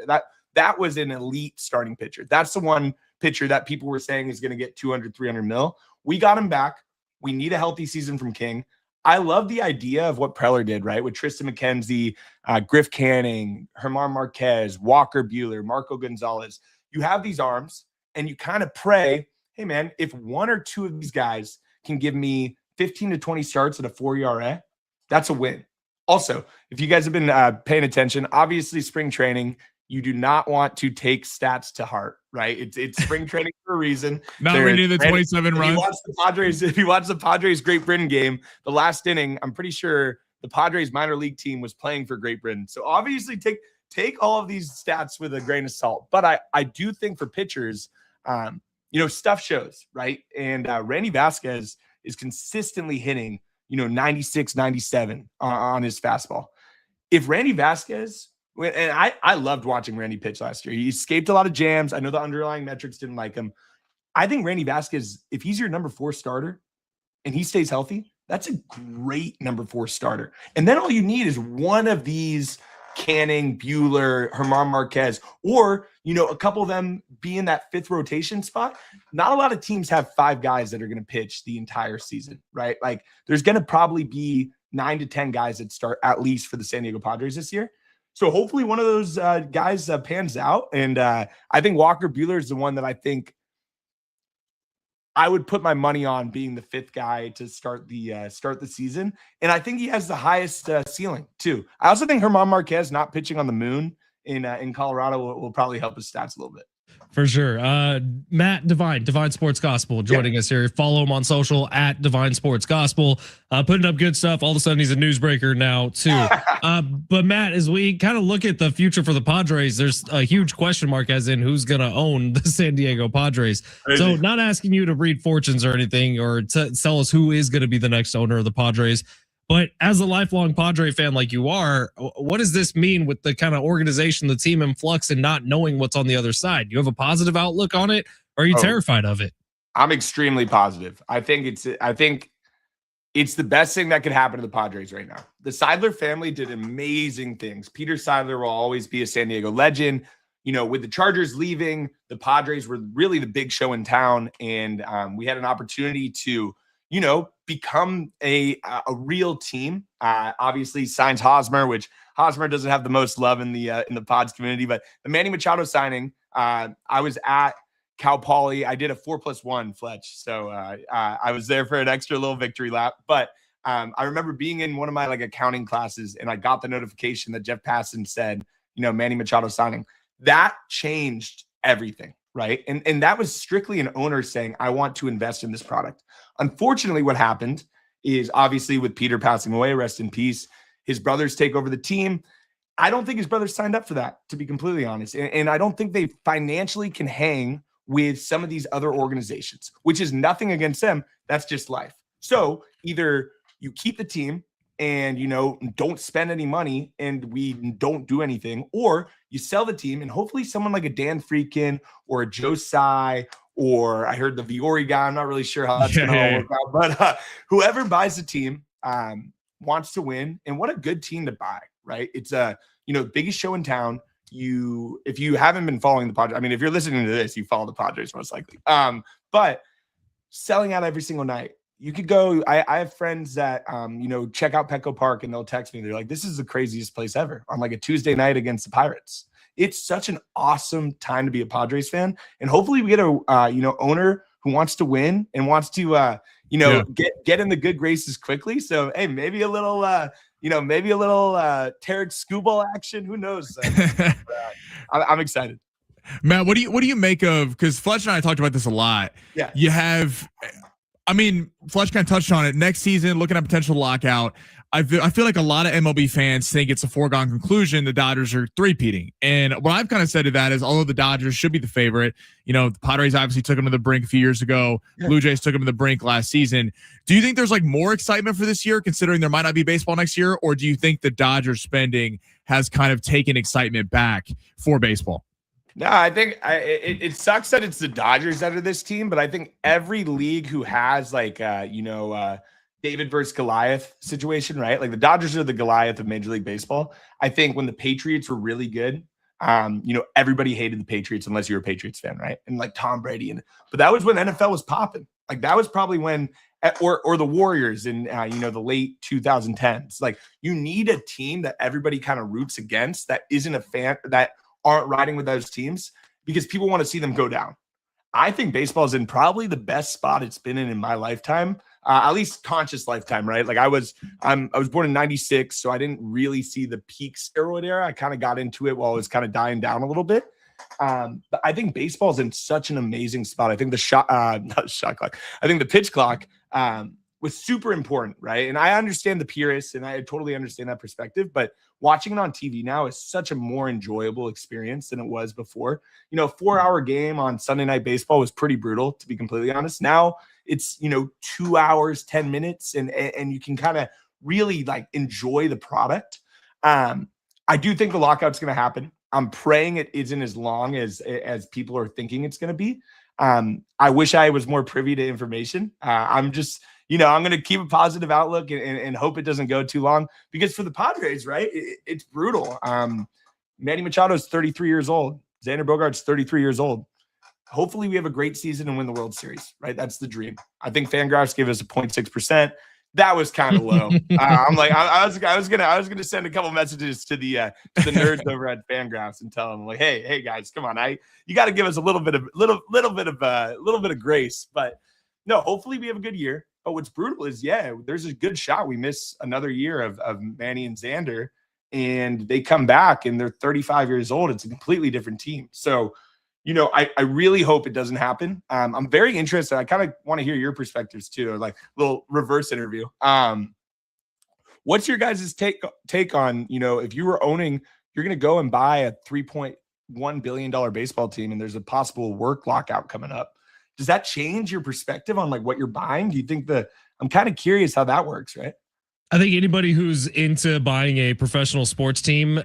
That was an elite starting pitcher. That's the one pitcher that people were saying is going to get 200, 300 mil. We got him back. We need a healthy season from King. I love the idea of what Preller did, right? With Tristan McKenzie, Griff Canning, German Marquez, Walker Buehler, Marco Gonzalez. You have these arms, and you kind of pray, hey, man, if one or two of these guys can give me 15 to 20 starts at a 4 ERA, that's a win. Also, if you guys have been paying attention, obviously spring training, you do not want to take stats to heart, right? It's spring training for a reason. Not reading the 27 runs. If you watch the Padres Great Britain game, the last inning, I'm pretty sure the Padres minor league team was playing for Great Britain. So obviously take all of these stats with a grain of salt. But I do think for pitchers, stuff shows, right? And Randy Vasquez is consistently hitting 96, 97 on his fastball. If Randy Vasquez, and I loved watching Randy pitch last year. He escaped a lot of jams. I know the underlying metrics didn't like him. I think Randy Vasquez, if he's your number 4 starter and he stays healthy, that's a great number 4 starter. And then all you need is one of these Canning, Buehler, German Marquez, or, a couple of them be in that 5th rotation spot. Not a lot of teams have 5 guys that are going to pitch the entire season, right? There's going to probably be 9 to 10 guys that start at least for the San Diego Padres this year. So hopefully one of those guys pans out. And I think Walker Buehler is the one that I think I would put my money on being the 5th guy to start the season. And I think he has the highest ceiling too. I also think German Marquez not pitching on the moon in Colorado will probably help his stats a little bit. For sure. Matt Divine Sports Gospel joining us here. Follow him on social at Divine Sports Gospel. Putting up good stuff. All of a sudden he's a newsbreaker now too. But Matt, as we kind of look at the future for the Padres, there's a huge question mark as in who's going to own the San Diego Padres. So not asking you to read fortunes or anything or to tell us who is going to be the next owner of the Padres. But as a lifelong Padre fan like you are, what does this mean with the kind of organization, the team in flux, and not knowing what's on the other side? Do you have a positive outlook on it, or are you terrified of it? I'm extremely positive. I think it's the best thing that could happen to the Padres right now. The Seidler family did amazing things. Peter Seidler will always be a San Diego legend. With the Chargers leaving, the Padres were really the big show in town, and we had an opportunity to become a real team. Obviously signs Hosmer, which Hosmer doesn't have the most love in the Pods community, but the Manny Machado signing, I was at Cal Poly. I did a 4+1 Fletch. So I was there for an extra little victory lap, but I remember being in one of my accounting classes and I got the notification that Jeff Passan said, Manny Machado signing. That changed everything. Right. And that was strictly an owner saying, I want to invest in this product. Unfortunately, what happened is obviously with Peter passing away, rest in peace, his brothers take over the team. I don't think his brothers signed up for that, to be completely honest. And I don't think they financially can hang with some of these other organizations, which is nothing against them. That's just life. So either, you keep the team and, don't spend any money and we don't do anything, or you sell the team and hopefully someone like a Dan Freakin or a Joe Tsai, or I heard the Viore guy. I'm not really sure how that's going to all work out, but whoever buys the team wants to win. And what a good team to buy, right? It's biggest show in town. If you haven't been following the Padres, I mean, if you're listening to this, you follow the Padres most likely. But selling out every single night. You could go. I have friends that check out Petco Park and they'll text me. They're like, "This is the craziest place ever." On like a Tuesday night against the Pirates. It's such an awesome time to be a Padres fan, and hopefully we get a owner who wants to win and wants to get in the good graces quickly. So hey, maybe a little Tarek Skubal action. Who knows? I'm excited. Matt, what do you make of, because Fletch and I talked about this a lot. Yeah. You have, I mean, Fletch kind of touched on it. Next season, looking at potential lockout. I feel like a lot of MLB fans think it's a foregone conclusion the Dodgers are three-peating. And what I've kind of said to that is, although the Dodgers should be the favorite, the Padres obviously took them to the brink a few years ago. Yeah. Blue Jays took them to the brink last season. Do you think there's like more excitement for this year, considering there might not be baseball next year? Or do you think the Dodgers spending has kind of taken excitement back for baseball? No, I think it sucks that it's the Dodgers that are this team, but I think every league who has like, David versus Goliath situation, right? Like the Dodgers are the Goliath of Major League Baseball. I think when the Patriots were really good, everybody hated the Patriots unless you were a Patriots fan, right? And like Tom Brady, but that was when NFL was popping. Like that was probably when, or the Warriors in the late 2010s. Like you need a team that everybody kind of roots against, that isn't a fan, that aren't riding with those teams, because people want to see them go down. I think baseball is in probably the best spot it's been in my lifetime, at least conscious lifetime, right? Like I was born in 96, so I didn't really see the peak steroid era. I kind of got into it while it was kind of dying down a little bit. But I think baseball is in such an amazing spot. I think not shot clock. I think the pitch clock was super important, right? And I understand the purists, and I totally understand that perspective, but watching it on TV now is such a more enjoyable experience than it was before. 4-hour game on Sunday Night Baseball was pretty brutal, to be completely honest. Now it's, 2 hours, 10 minutes, and you can kind of really like enjoy the product. I do think the lockout's going to happen. I'm praying it isn't as long as people are thinking it's going to be. I wish I was more privy to information. I'm just, I'm going to keep a positive outlook and hope it doesn't go too long, because for the Padres, right, it's brutal. Manny Machado's 33 years old. Xander Bogaerts 33 years old. Hopefully we have a great season and win the World Series, right? That's the dream. I think Fangraphs gave us a 0.6%. That was kind of low. I'm like, I was gonna send a couple messages to the nerds over at Fangraphs and tell them like, hey guys, come on, you got to give us a little bit of grace. But no, hopefully we have a good year. But what's brutal is, there's a good shot we miss another year of Manny and Xander, and they come back and they're 35 years old. It's a completely different team. So, I really hope it doesn't happen. I'm very interested. I kind of want to hear your perspectives too, like a little reverse interview. What's your guys' take on, if you were owning, you're going to go and buy a $3.1 billion baseball team and there's a possible work lockout coming up. Does that change your perspective on like what you're buying? Do you think I'm kind of curious how that works, right? I think anybody who's into buying a professional sports team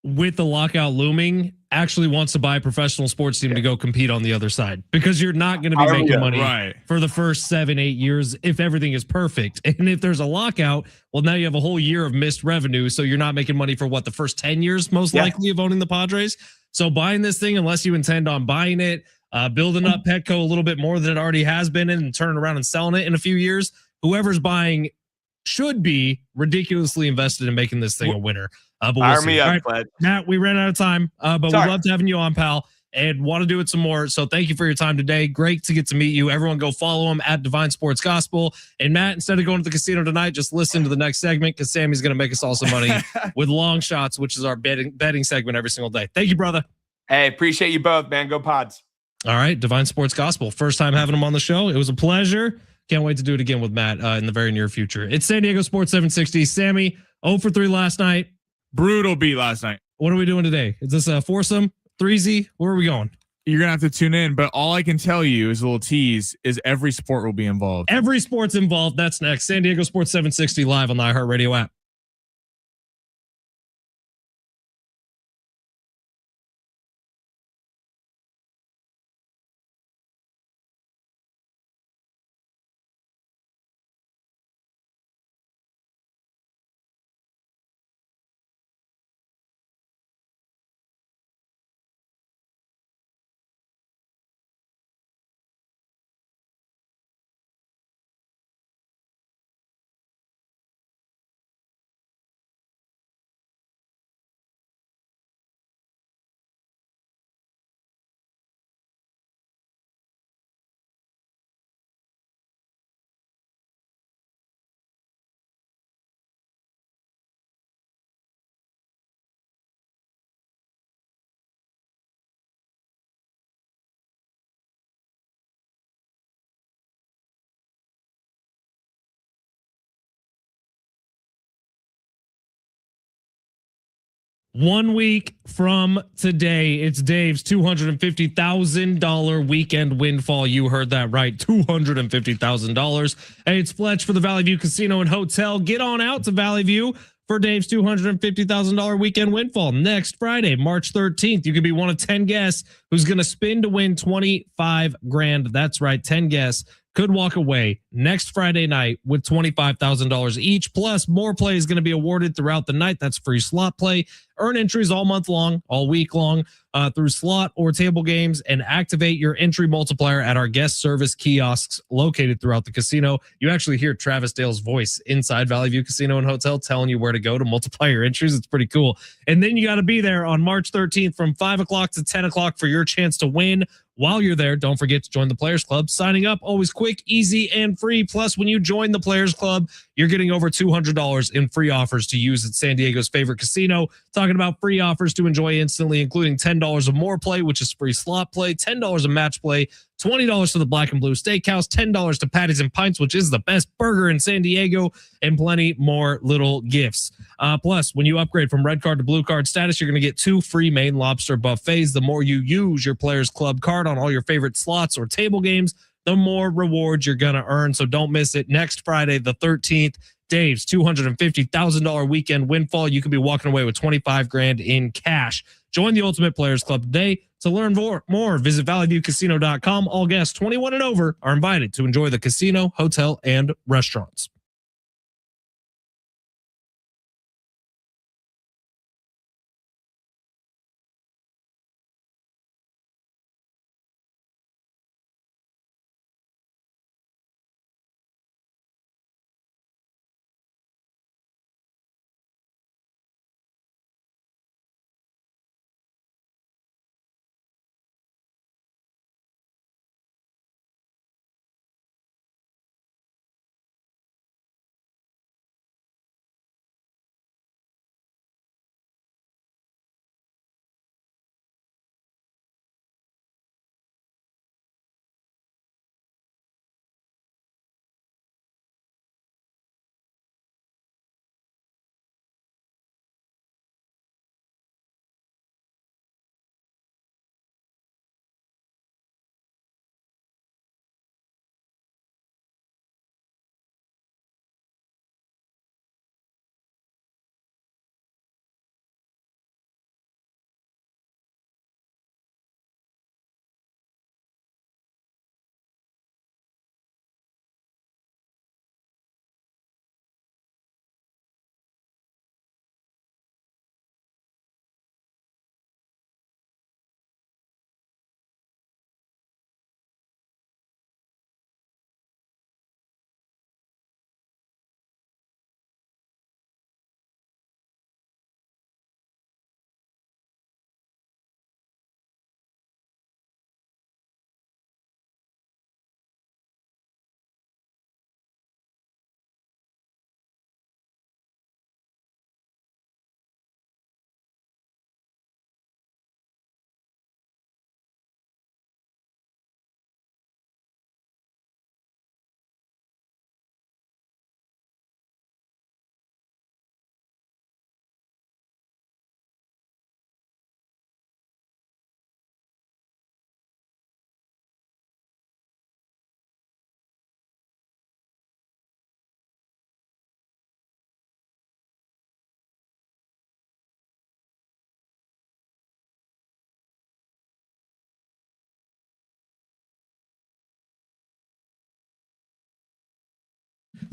with the lockout looming actually wants to buy a professional sports team to go compete on the other side, because you're not going to be making money for the first 7-8 years if everything is perfect. And if there's a lockout, well, now you have a whole year of missed revenue. So you're not making money for the first 10 years, most likely, of owning the Padres. So buying this thing, unless you intend on buying it, building up Petco a little bit more than it already has been and turning around and selling it in a few years, whoever's buying should be ridiculously invested in making this thing a winner. But we'll see. All right, Matt, we ran out of time, but we loved having you on, pal, and want to do it some more. So thank you for your time today. Great to get to meet you. Everyone go follow him at Divine Sports Gospel. And Matt, instead of going to the casino tonight, just listen to the next segment, because Sammy's going to make us all some money with long shots, which is our betting segment every single day. Thank you, brother. Hey, appreciate you both, man. Go Pods. All right, Divine Sports Gospel. First time having him on the show. It was a pleasure. Can't wait to do it again with Matt in the very near future. It's San Diego Sports 760. Sammy, 0 for 3 last night. Brutal beat last night. What are we doing today? Is this a foursome, threesy? Where are we going? You're gonna have to tune in, but all I can tell you is a little tease is every sport will be involved. Every sport's involved. That's next. San Diego Sports 760 live on the iHeartRadio app. One week from today, it's Dave's $250,000 weekend windfall. You heard that right, $250,000. Hey, it's Fletch for the Valley View Casino and Hotel. Get on out to Valley View for Dave's $250,000 weekend windfall next Friday, March 13th. You could be one of 10 guests who's going to spin to win 25 grand. That's right, 10 guests could walk away next Friday night with $25,000 each. Plus, more play is going to be awarded throughout the night. That's free slot play. Earn entries all month long, all week long, through slot or table games, and activate your entry multiplier at our guest service kiosks located throughout the casino. You actually hear Travis Dale's voice inside Valley View Casino and Hotel telling you where to go to multiply your entries. It's pretty cool. And then you got to be there on March 13th from 5 o'clock to 10 o'clock for your chance to win. While you're there, don't forget to join the Players Club. Signing up, always quick, easy, and free. Plus, when you join the Players Club, you're getting over $200 in free offers to use at San Diego's favorite casino. Talking about free offers to enjoy instantly, including $10 of more play, which is free slot play, $10 of match play, $20 to the Black and Blue Steakhouse, $10 to Patties and Pints, which is the best burger in San Diego, and plenty more little gifts. Plus, when you upgrade from red card to blue card status, you're going to get 2 free Maine lobster buffets. The more you use your Players Club card on all your favorite slots or table games, the more rewards you're going to earn. So don't miss it. Next Friday, the 13th, Dave's $250,000 weekend windfall. You could be walking away with 25 grand in cash. Join the Ultimate Players Club today. To learn more, visit valleyviewcasino.com. All guests 21 and over are invited to enjoy the casino, hotel, and restaurants.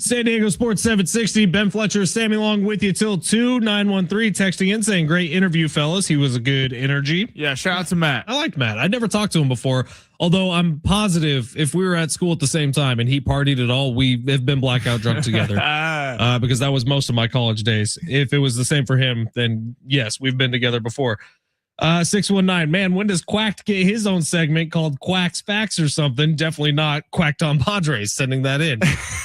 San Diego Sports 760. Ben Fletcher, Sammy Long with you till 2-913 texting in saying great interview, fellas. He was a good energy. Yeah, shout out to Matt. I liked Matt. I'd never talked to him before, although I'm positive if we were at school at the same time and he partied at all, we have been blackout drunk together because that was most of my college days. If it was the same for him, then yes, we've been together before. 619, man, when does Quacked get his own segment called Quack's Facts or something? Definitely not Quacked on Padres sending that in.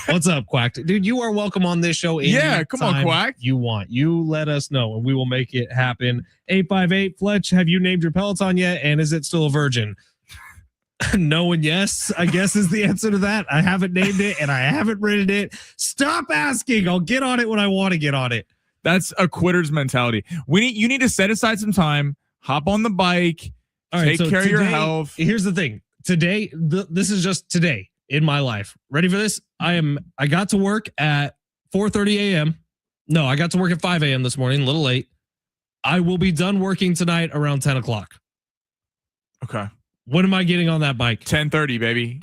What's up, Quacked? Dude, you are welcome on this show. Yeah, come on, Quack. You want. You let us know and we will make it happen. 858, Fletch, have you named your Peloton yet? And is it still a virgin? No and yes, I guess is the answer to that. I haven't named it and I haven't ridden it. Stop asking. I'll get on it when I want to get on it. That's a quitter's mentality. You need to set aside some time. Hop on the bike, take care of your health. Here's the thing. Today, this is just today in my life. Ready for this? I got to work at 4:30 a.m. No, I got to work at 5 a.m. this morning, a little late. I will be done working tonight around 10 o'clock. Okay. When am I getting on that bike? 10:30, baby.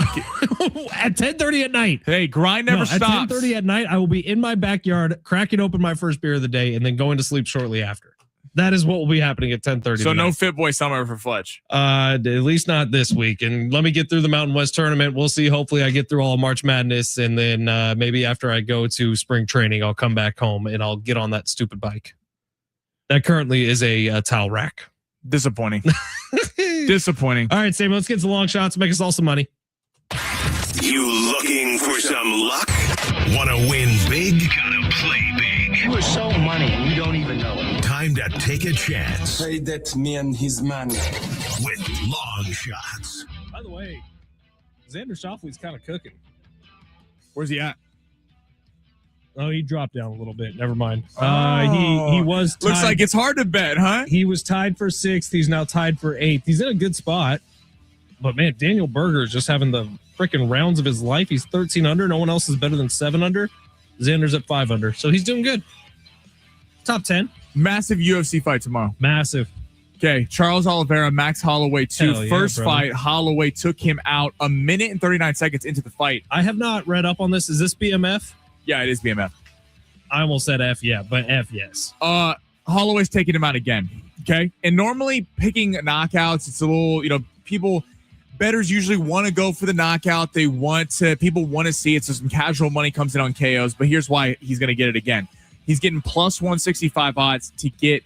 At 10:30 at night. Hey, grind never stops. At 10:30 at night, I will be in my backyard, cracking open my first beer of the day, and then going to sleep shortly after. That is what will be happening at 10:30. So tonight. No Fit Boy summer for Fletch. At least not this week. And let me get through the Mountain West tournament. We'll see. Hopefully I get through all of March Madness. And then maybe after I go to spring training, I'll come back home and I'll get on that stupid bike. That currently is a towel rack. Disappointing. Disappointing. All right, Sam, let's get some long shots. Make us all some money. You looking for some luck? Want to win big? Gotta play big. You are so money and you don't even know it. Time to take a chance Say that to me and his man. with long shots. By the way, Xander Schauffele's kind of cooking. Where's he at? Oh, he dropped down a little bit. Never mind. He was tied. Looks like it's hard to bet, huh? He was tied for 6th. He's now tied for 8th. He's in a good spot. But man, Daniel Berger is just having the freaking rounds of his life. He's 13 under. No one else is better than 7 under. Xander's at 5 under. So he's doing good. Top 10. Massive UFC fight tomorrow. Massive. Okay, Charles Oliveira, Max Holloway 2. Hell yeah, First brother. fight, Holloway took him out a minute and 39 seconds into the fight. I have not read up on this. Is this BMF? Yeah, it is BMF. I almost said F, yeah, but F, yes. Holloway's taking him out again. Okay. And normally picking knockouts, it's a little, bettors usually want to go for the knockout. People want to see it. So some casual money comes in on KOs, but here's why he's going to get it again. He's getting plus 165 odds to get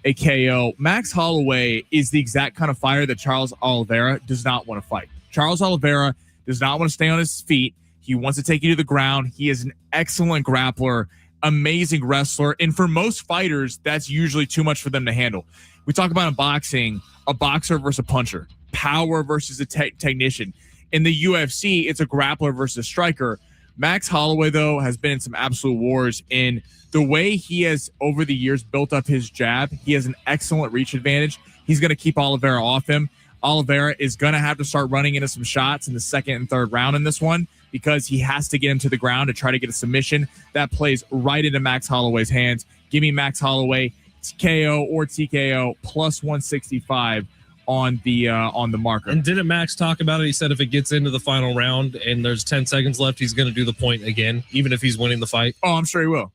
a KO. Max Holloway is the exact kind of fighter that Charles Oliveira does not want to fight. Charles Oliveira does not want to stay on his feet. He wants to take you to the ground. He is an excellent grappler, amazing wrestler. And for most fighters, that's usually too much for them to handle. We talk about in boxing, a boxer versus a puncher, power versus a technician. In the UFC, it's a grappler versus a striker. Max Holloway, though, has been in some absolute wars. In the way he has, over the years, built up his jab, he has an excellent reach advantage. He's going to keep Oliveira off him. Oliveira is going to have to start running into some shots in the second and third round in this one because he has to get him to the ground to try to get a submission. That plays right into Max Holloway's hands. Give me Max Holloway, KO or TKO, plus 165 on the marker. And didn't Max talk about it? He said if it gets into the final round and there's 10 seconds left, he's going to do the point again, even if he's winning the fight. Oh, I'm sure he will.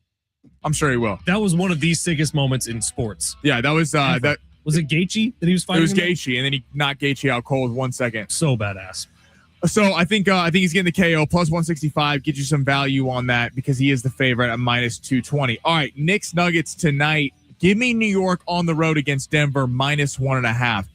That was one of the sickest moments in sports. Yeah, that was that. Was it Gaethje that he was fighting? It was Gaethje, and then he knocked Gaethje out cold 1 second. So badass. So I think he's getting the KO plus 165. Get you some value on that because he is the favorite at minus 220. All right, Knicks Nuggets tonight. Give me New York on the road against Denver minus 1.5.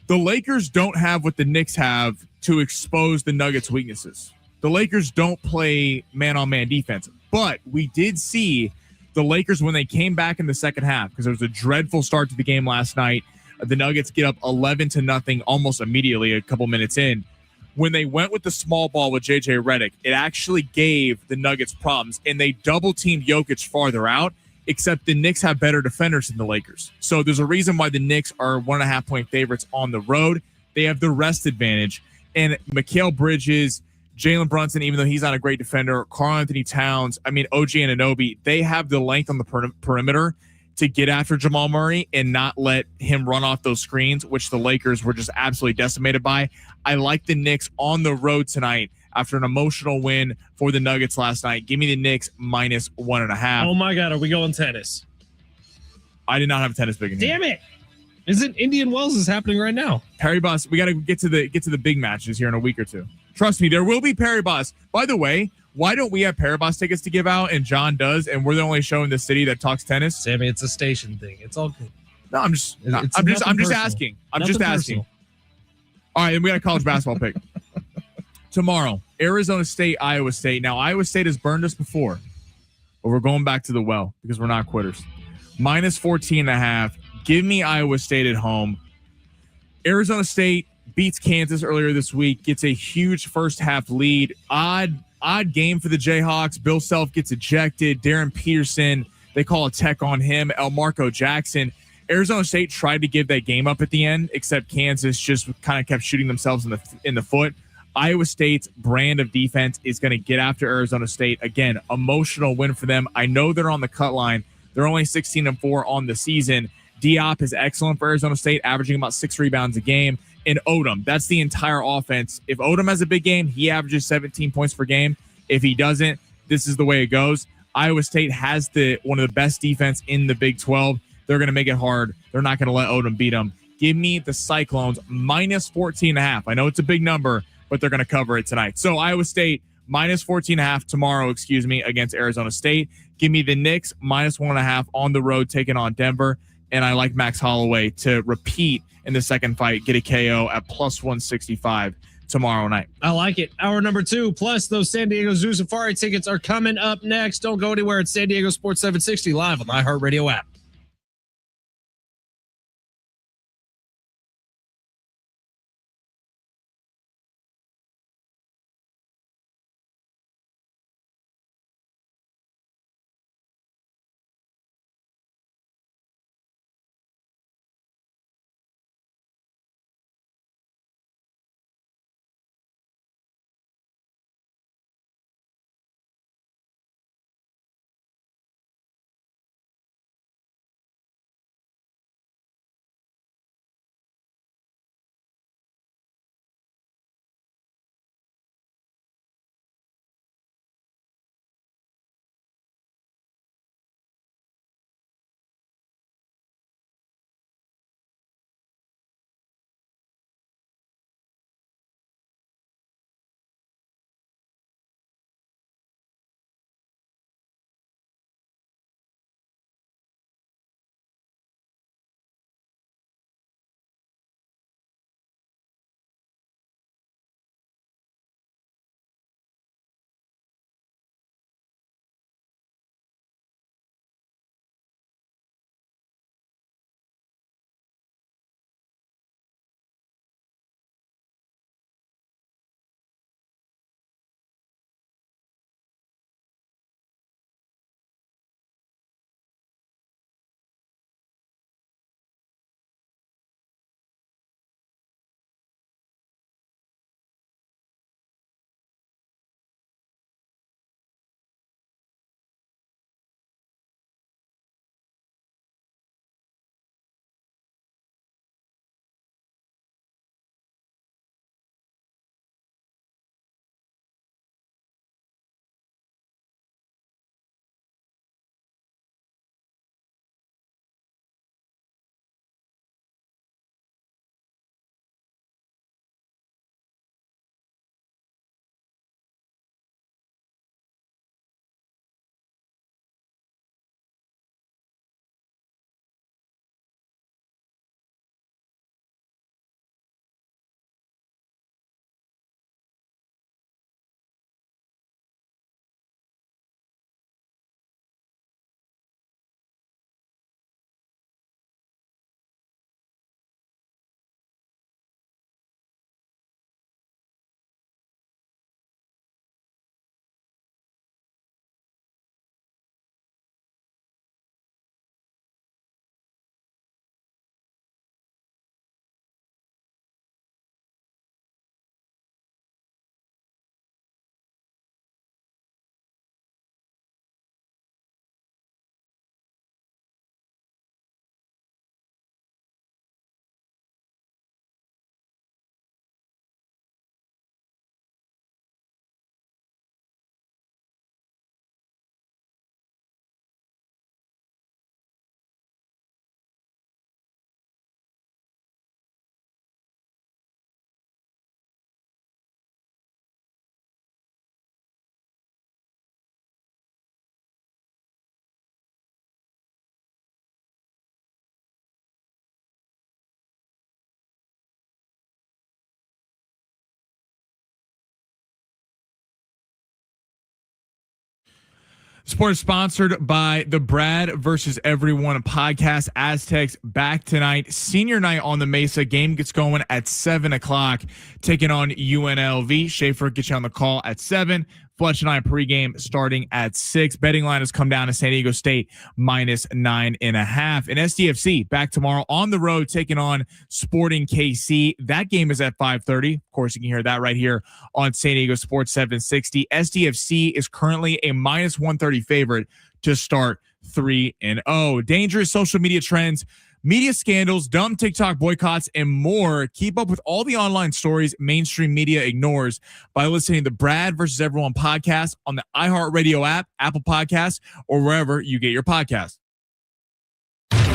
The Lakers don't have what the Knicks have to expose the Nuggets' weaknesses. The Lakers don't play man-on-man defense, but we did see the Lakers when they came back in the second half because there was a dreadful start to the game last night. The Nuggets get up 11-0 almost immediately a couple minutes in. When they went with the small ball with JJ Redick, it actually gave the Nuggets problems, and they double-teamed Jokic farther out, except the Knicks have better defenders than the Lakers. So there's a reason why the Knicks are 1.5-point favorites on the road. They have the rest advantage. And Mikal Bridges, Jalen Brunson, even though he's not a great defender, Karl Anthony Towns, OG Anunoby, they have the length on the perimeter to get after Jamal Murray and not let him run off those screens, which the Lakers were just absolutely decimated by. I like the Knicks on the road tonight after an emotional win for the Nuggets last night. Give me the Knicks minus 1.5. Oh my God, are we going tennis? I did not have tennis big in here. Damn it! Isn't Indian Wells is happening right now? Perry Bus, we got to get to the big matches here in a week or two. Trust me, there will be Perry Bus. By the way, why don't we have Perry Bus tickets to give out and John does, and we're the only show in the city that talks tennis? Sammy, it's a station thing. It's all good. No, I'm just asking. I'm just asking. All right, and we got a college basketball pick. Tomorrow, Arizona State, Iowa State. Now, Iowa State has burned us before, but we're going back to the well because we're not quitters. Minus 14.5. Give me Iowa State at home. Arizona State beats Kansas earlier this week, gets a huge first half lead. Odd game for the Jayhawks. Bill Self gets ejected. Darren Peterson, they call a tech on him. Marco Jackson. Arizona State tried to give that game up at the end, except Kansas just kind of kept shooting themselves in the foot. Iowa State's brand of defense is going to get after Arizona State. Again, emotional win for them. I know they're on the cut line. They're only 16-4 on the season. Diop is excellent for Arizona State, averaging about 6 rebounds a game. And Odom, that's the entire offense. If Odom has a big game, he averages 17 points per game. If he doesn't, this is the way it goes. Iowa State has one of the best defense in the Big 12. They're going to make it hard. They're not going to let Odom beat them. Give me the Cyclones minus 14.5. I know it's a big number, but they're going to cover it tonight. So Iowa State minus 14.5 tomorrow, against Arizona State. Give me the Knicks minus 1.5 on the road taking on Denver. And I like Max Holloway to repeat in the second fight, get a KO at plus 165 tomorrow night. I like it. Hour number 2, plus those San Diego Zoo Safari tickets are coming up next. Don't go anywhere. It's San Diego Sports 760 live on the iHeartRadio app. Sport is sponsored by the Brad versus Everyone podcast. Aztecs back tonight. Senior night on the Mesa. Game gets going at 7 o'clock. Taking on UNLV. Schaefer gets you on the call at 7. Fletch and I pregame starting at 6. Betting line has come down to San Diego State -9.5. And SDFC back tomorrow on the road taking on Sporting KC. That game is at 5:30. Of course, you can hear that right here on San Diego Sports 760. SDFC is currently a -130 favorite to start 3-0. Dangerous social media trends, media scandals, dumb TikTok boycotts, and more. Keep up with all the online stories mainstream media ignores by listening to the Brad versus Everyone podcast on the iHeartRadio app, Apple Podcasts, or wherever you get your podcasts. Welcome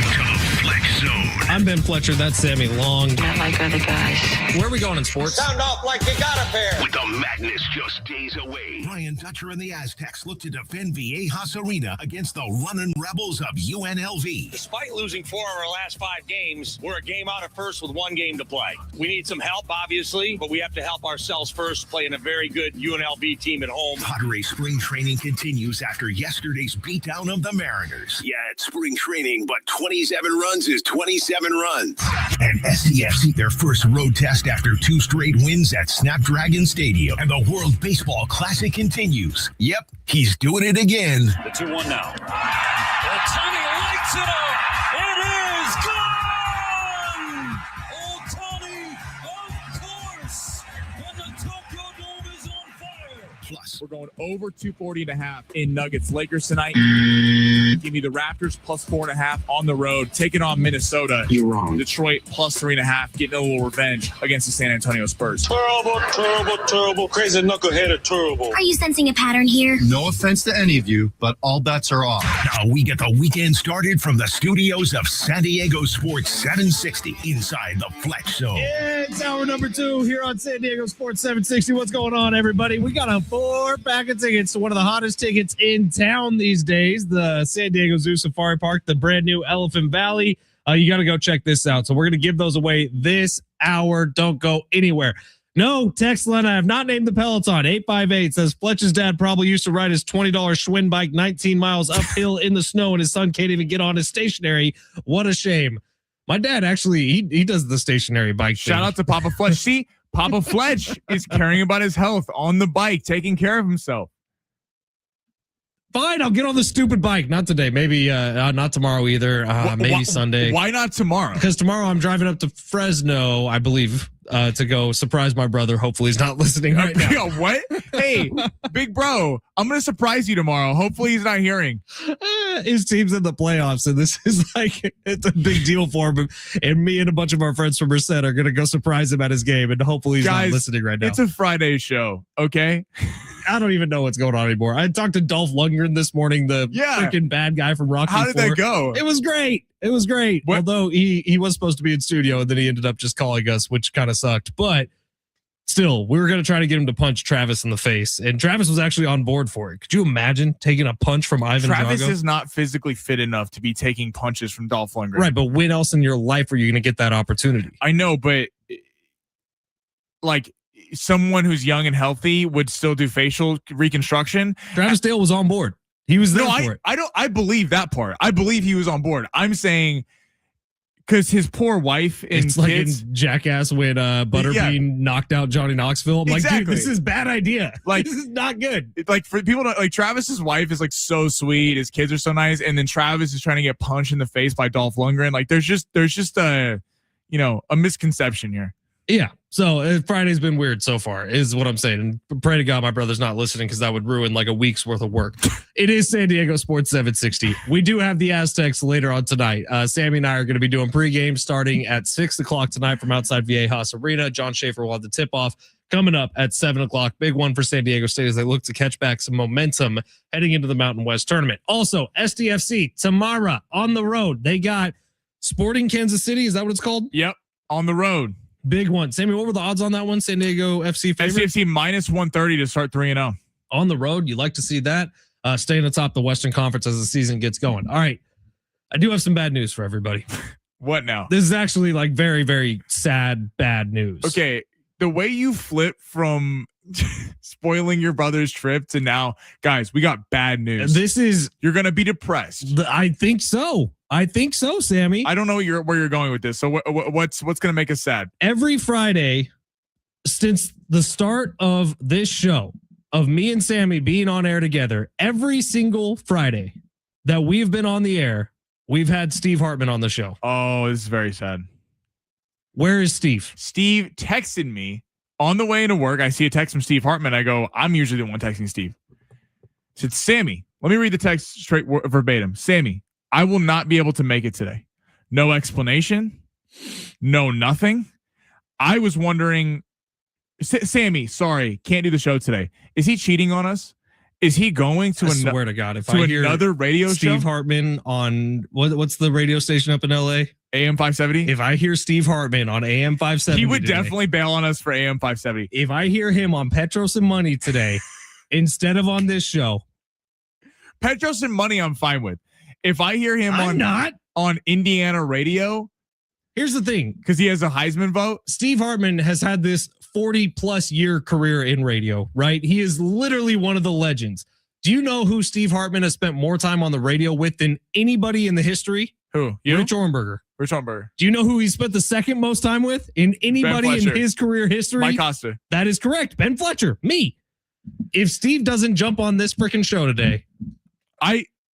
to the Fletch Zone. I'm Ben Fletcher. That's Sammy Long. Not like other guys. Where are we going in sports? Sound off like you got a pair. With the madness just days away, Ryan Dutcher and the Aztecs look to defend Viejas Arena against the running rebels of UNLV. Despite losing 4 of our last 5 games, we're a game out of first with 1 game to play. We need some help, obviously, but we have to help ourselves first, playing a very good UNLV team at home. Padres spring training continues after yesterday's beatdown of the Mariners. Yeah, it's spring training, but 27 runs is 27 runs. And SCFC their first road test after 2 straight wins at Snapdragon Stadium. And the World Baseball Classic continues. Yep, he's doing it again. The 2-1 now. Ohtani lights it up. It is gone. Ohtani, of course. And the Tokyo Dome is on fire. Plus, We're going over 240.5 in Nuggets. Lakers tonight. Give me the Raptors +4.5 on the road, taking on Minnesota. You're wrong. Detroit +3.5, getting a little revenge against the San Antonio Spurs. Terrible, terrible, terrible. Crazy knucklehead, terrible. Are you sensing a pattern here? No offense to any of you, but all bets are off. now we get the weekend started from the studios of San Diego Sports 760 inside the Fletch Zone. It's hour number 2 here on San Diego Sports 760. What's going on, everybody? We got a 4-pack of tickets to one of the hottest tickets in town these days, the San Diego Zoo Safari Park, the brand new Elephant Valley. You got to go check this out. So we're going to give those away this hour. Don't go anywhere. No, text line, I have not named the Peloton. 858 says Fletch's dad probably used to ride his $20 Schwinn bike 19 miles uphill in the snow, and his son can't even get on his stationary. What a shame. My dad actually, he does the stationary bike Shout thing. out to Papa Fletch. See, Papa Fletch is caring about his health on the bike, taking care of himself. Fine, I'll get on the stupid bike. Not today. Maybe not tomorrow either. Maybe Sunday. Why not tomorrow? Because tomorrow I'm driving up to Fresno, I believe, to go surprise my brother. Hopefully he's not listening right now. Yo, what? Hey, big bro, I'm going to surprise you tomorrow. Hopefully he's not hearing. His team's in the playoffs, and this is like, it's a big deal for him. And me and a bunch of our friends from Merced are going to go surprise him at his game, and hopefully he's Guys, not listening right now. It's a Friday show, okay? I don't even know what's going on anymore. I talked to Dolph Lundgren this morning, the freaking bad guy from Rocky How did IV. that go? It was great. It was great. What? Although he was supposed to be in studio, and then he ended up just calling us, which kind of sucked. But still, we were going to try to get him to punch Travis in the face, and Travis was actually on board for it. Could you imagine taking a punch from Ivan Travis Drago? is not physically fit enough to be taking punches from Dolph Lundgren. Right, but when else in your life are you going to get that opportunity? I know, but like someone who's young and healthy would still do facial reconstruction. Travis Dale was on board. He was there for it. I believe that part. I believe he was on board. I'm saying because his poor wife and It's like kids, in Jackass when Butterbean knocked out Johnny Knoxville. I'm like, Exactly. dude, this is a bad idea. Like, this is not good. like for people to, like Travis's wife is like so sweet. His kids are so nice, and then Travis is trying to get punched in the face by Dolph Lundgren. Like there's just a a misconception here. Yeah. So Friday's been weird so far, is what I'm saying. And pray to God my brother's not listening, because that would ruin like a week's worth of work. It is San Diego Sports 760. We do have the Aztecs later on tonight. Sammy and I are going to be doing pregame starting at 6 o'clock tonight from outside Viejas Arena. John Schaefer will have the tip-off coming up at 7 o'clock. Big one for San Diego State as they look to catch back some momentum heading into the Mountain West tournament. Also, SDFC tomorrow on the road. They got Sporting Kansas City. Is that what it's called? Yep, on the road. Big one. Sammy, what were the odds on that one? San Diego FC favorite? SCFC -130 to start 3-0. On the road. You like to see that. Staying atop the Western Conference as the season gets going. All right. I do have some bad news for everybody. What now? This is actually like very, very sad, bad news. Okay. The way you flip from spoiling your brother's trip to now, guys, we got bad news. You're going to be depressed. I think so. Sammy. I don't know where you're going with this. So what's going to make us sad? Every Friday since the start of this show, of me and Sammy being on air together, every single Friday that we've been on the air, we've had Steve Hartman on the show. Oh, this is very sad. Where is Steve? Steve texted me on the way into work. I see a text from Steve Hartman. I go, I'm usually the one texting Steve. He said, Sammy, let me read the text straight verbatim. Sammy, I will not be able to make it today. No explanation. No nothing. I was wondering, Sammy, sorry, can't do the show today. Is he cheating on us? Is he going to swear to God, if to I hear another radio Steve show? Hartman on what's the radio station up in LA? AM 570. If I hear Steve Hartman on AM 570, he would today, definitely bail on us for AM 570. If I hear him on Petros and Money today, instead of on this show, Petros and Money, I'm fine with. If I hear him not on Indiana radio, here's the thing, because he has a Heisman vote. Steve Hartman has had this 40+ year career in radio, right? He is literally one of the legends. Do you know who Steve Hartman has spent more time on the radio with than anybody in the history? Who? You? Rich Orenberger. Rich Orenberger. Do you know who he spent the second most time with in anybody in his career history? Mike Costa. That is correct. Ben Fletcher. Me. If Steve doesn't jump on this freaking show today,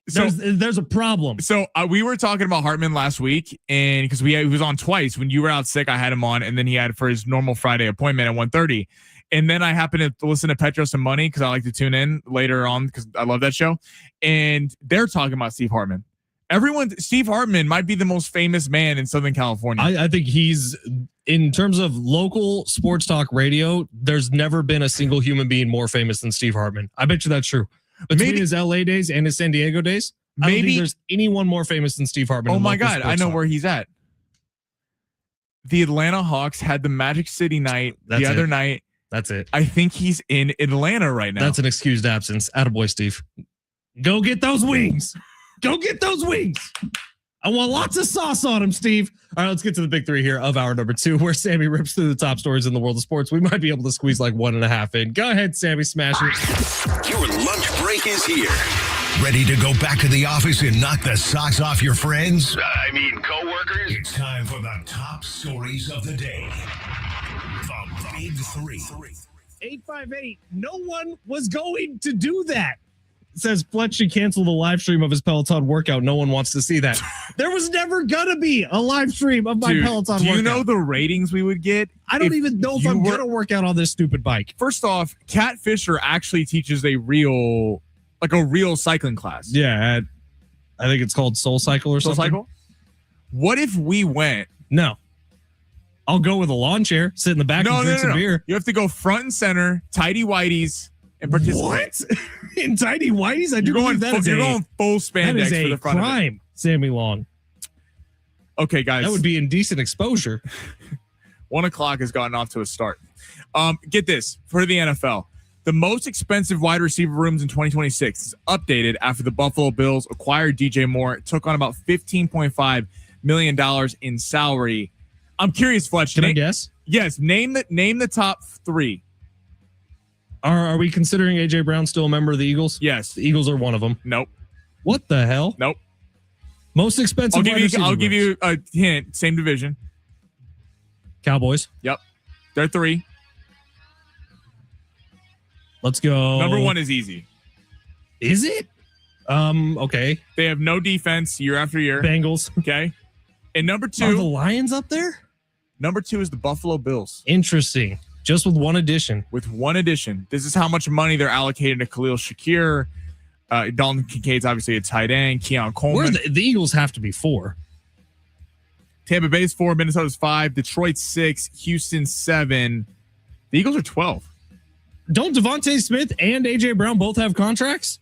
there's a problem. So we were talking about Hartman last week, and because he was on twice. When you were out sick, I had him on, and then he had for his normal Friday appointment at 1:30. And then I happened to listen to Petros and Money because I like to tune in later on because I love that show. And they're talking about Steve Hartman. Steve Hartman might be the most famous man in Southern California. I think he's, in terms of local sports talk radio, there's never been a single human being more famous than Steve Hartman. I bet you that's true. Between his LA days and his San Diego days, I don't think there's anyone more famous than Steve Hartman. Oh my God, I know where he's at. The Atlanta Hawks had the Magic City night the other night. That's it. I think he's in Atlanta right now. That's an excused absence. Attaboy, Steve. Go get those wings. Go get those wings. I want lots of sauce on them, Steve. All right, let's get to the big three here of hour number 2, where Sammy rips through the top stories in the world of sports. We might be able to squeeze like 1.5 in. Go ahead, Sammy, smash it. Your lunch break is here. Ready to go back to the office and knock the socks off your friends? I mean, coworkers? It's time for the top stories of the day. The Big Three. 858. No one was going to do that. Says Fletch should cancel the live stream of his Peloton workout. No one wants to see that. There was never gonna be a live stream of my Peloton workout. Do you know the ratings we would get? I don't even know if I'm gonna work out on this stupid bike. First off, Kat Fisher actually teaches a real cycling class. Yeah, I think it's called Soul Cycle or something. Cycle? What if we went? No. I'll go with a lawn chair, sit in the back and drink some beer. You have to go front and center, tidy whities, and participate. What? In tidy whities? You're going full spandex for the front crime, of it. Sammy Long. Okay, guys. That would be indecent exposure. 1 o'clock has gotten off to a start. Get this, for the NFL. The most expensive wide receiver rooms in 2026 is updated after the Buffalo Bills acquired DJ Moore. It took on about $15.5 million in salary. I'm curious, Fletch. Can I guess? Yes. Name the top 3. Are we considering AJ Brown still a member of the Eagles? Yes. The Eagles are one of them. Nope. What the hell? Nope. Most expensive. I'll give you a hint. Same division. Cowboys. Yep. They're 3. Let's go. Number 1 is easy. Is it? Okay. They have no defense year after year. Bengals. Okay. And number 2. Are the Lions up there? Number 2 is the Buffalo Bills. Interesting. Just with one addition. This is how much money they're allocating to Khalil Shakir. Dalton Kincaid's obviously a tight end. Keon Coleman. The Eagles have to be 4. Tampa Bay's 4. Minnesota's 5. Detroit's 6. Houston 7. The Eagles are 12. Don't Devontae Smith and AJ Brown both have contracts?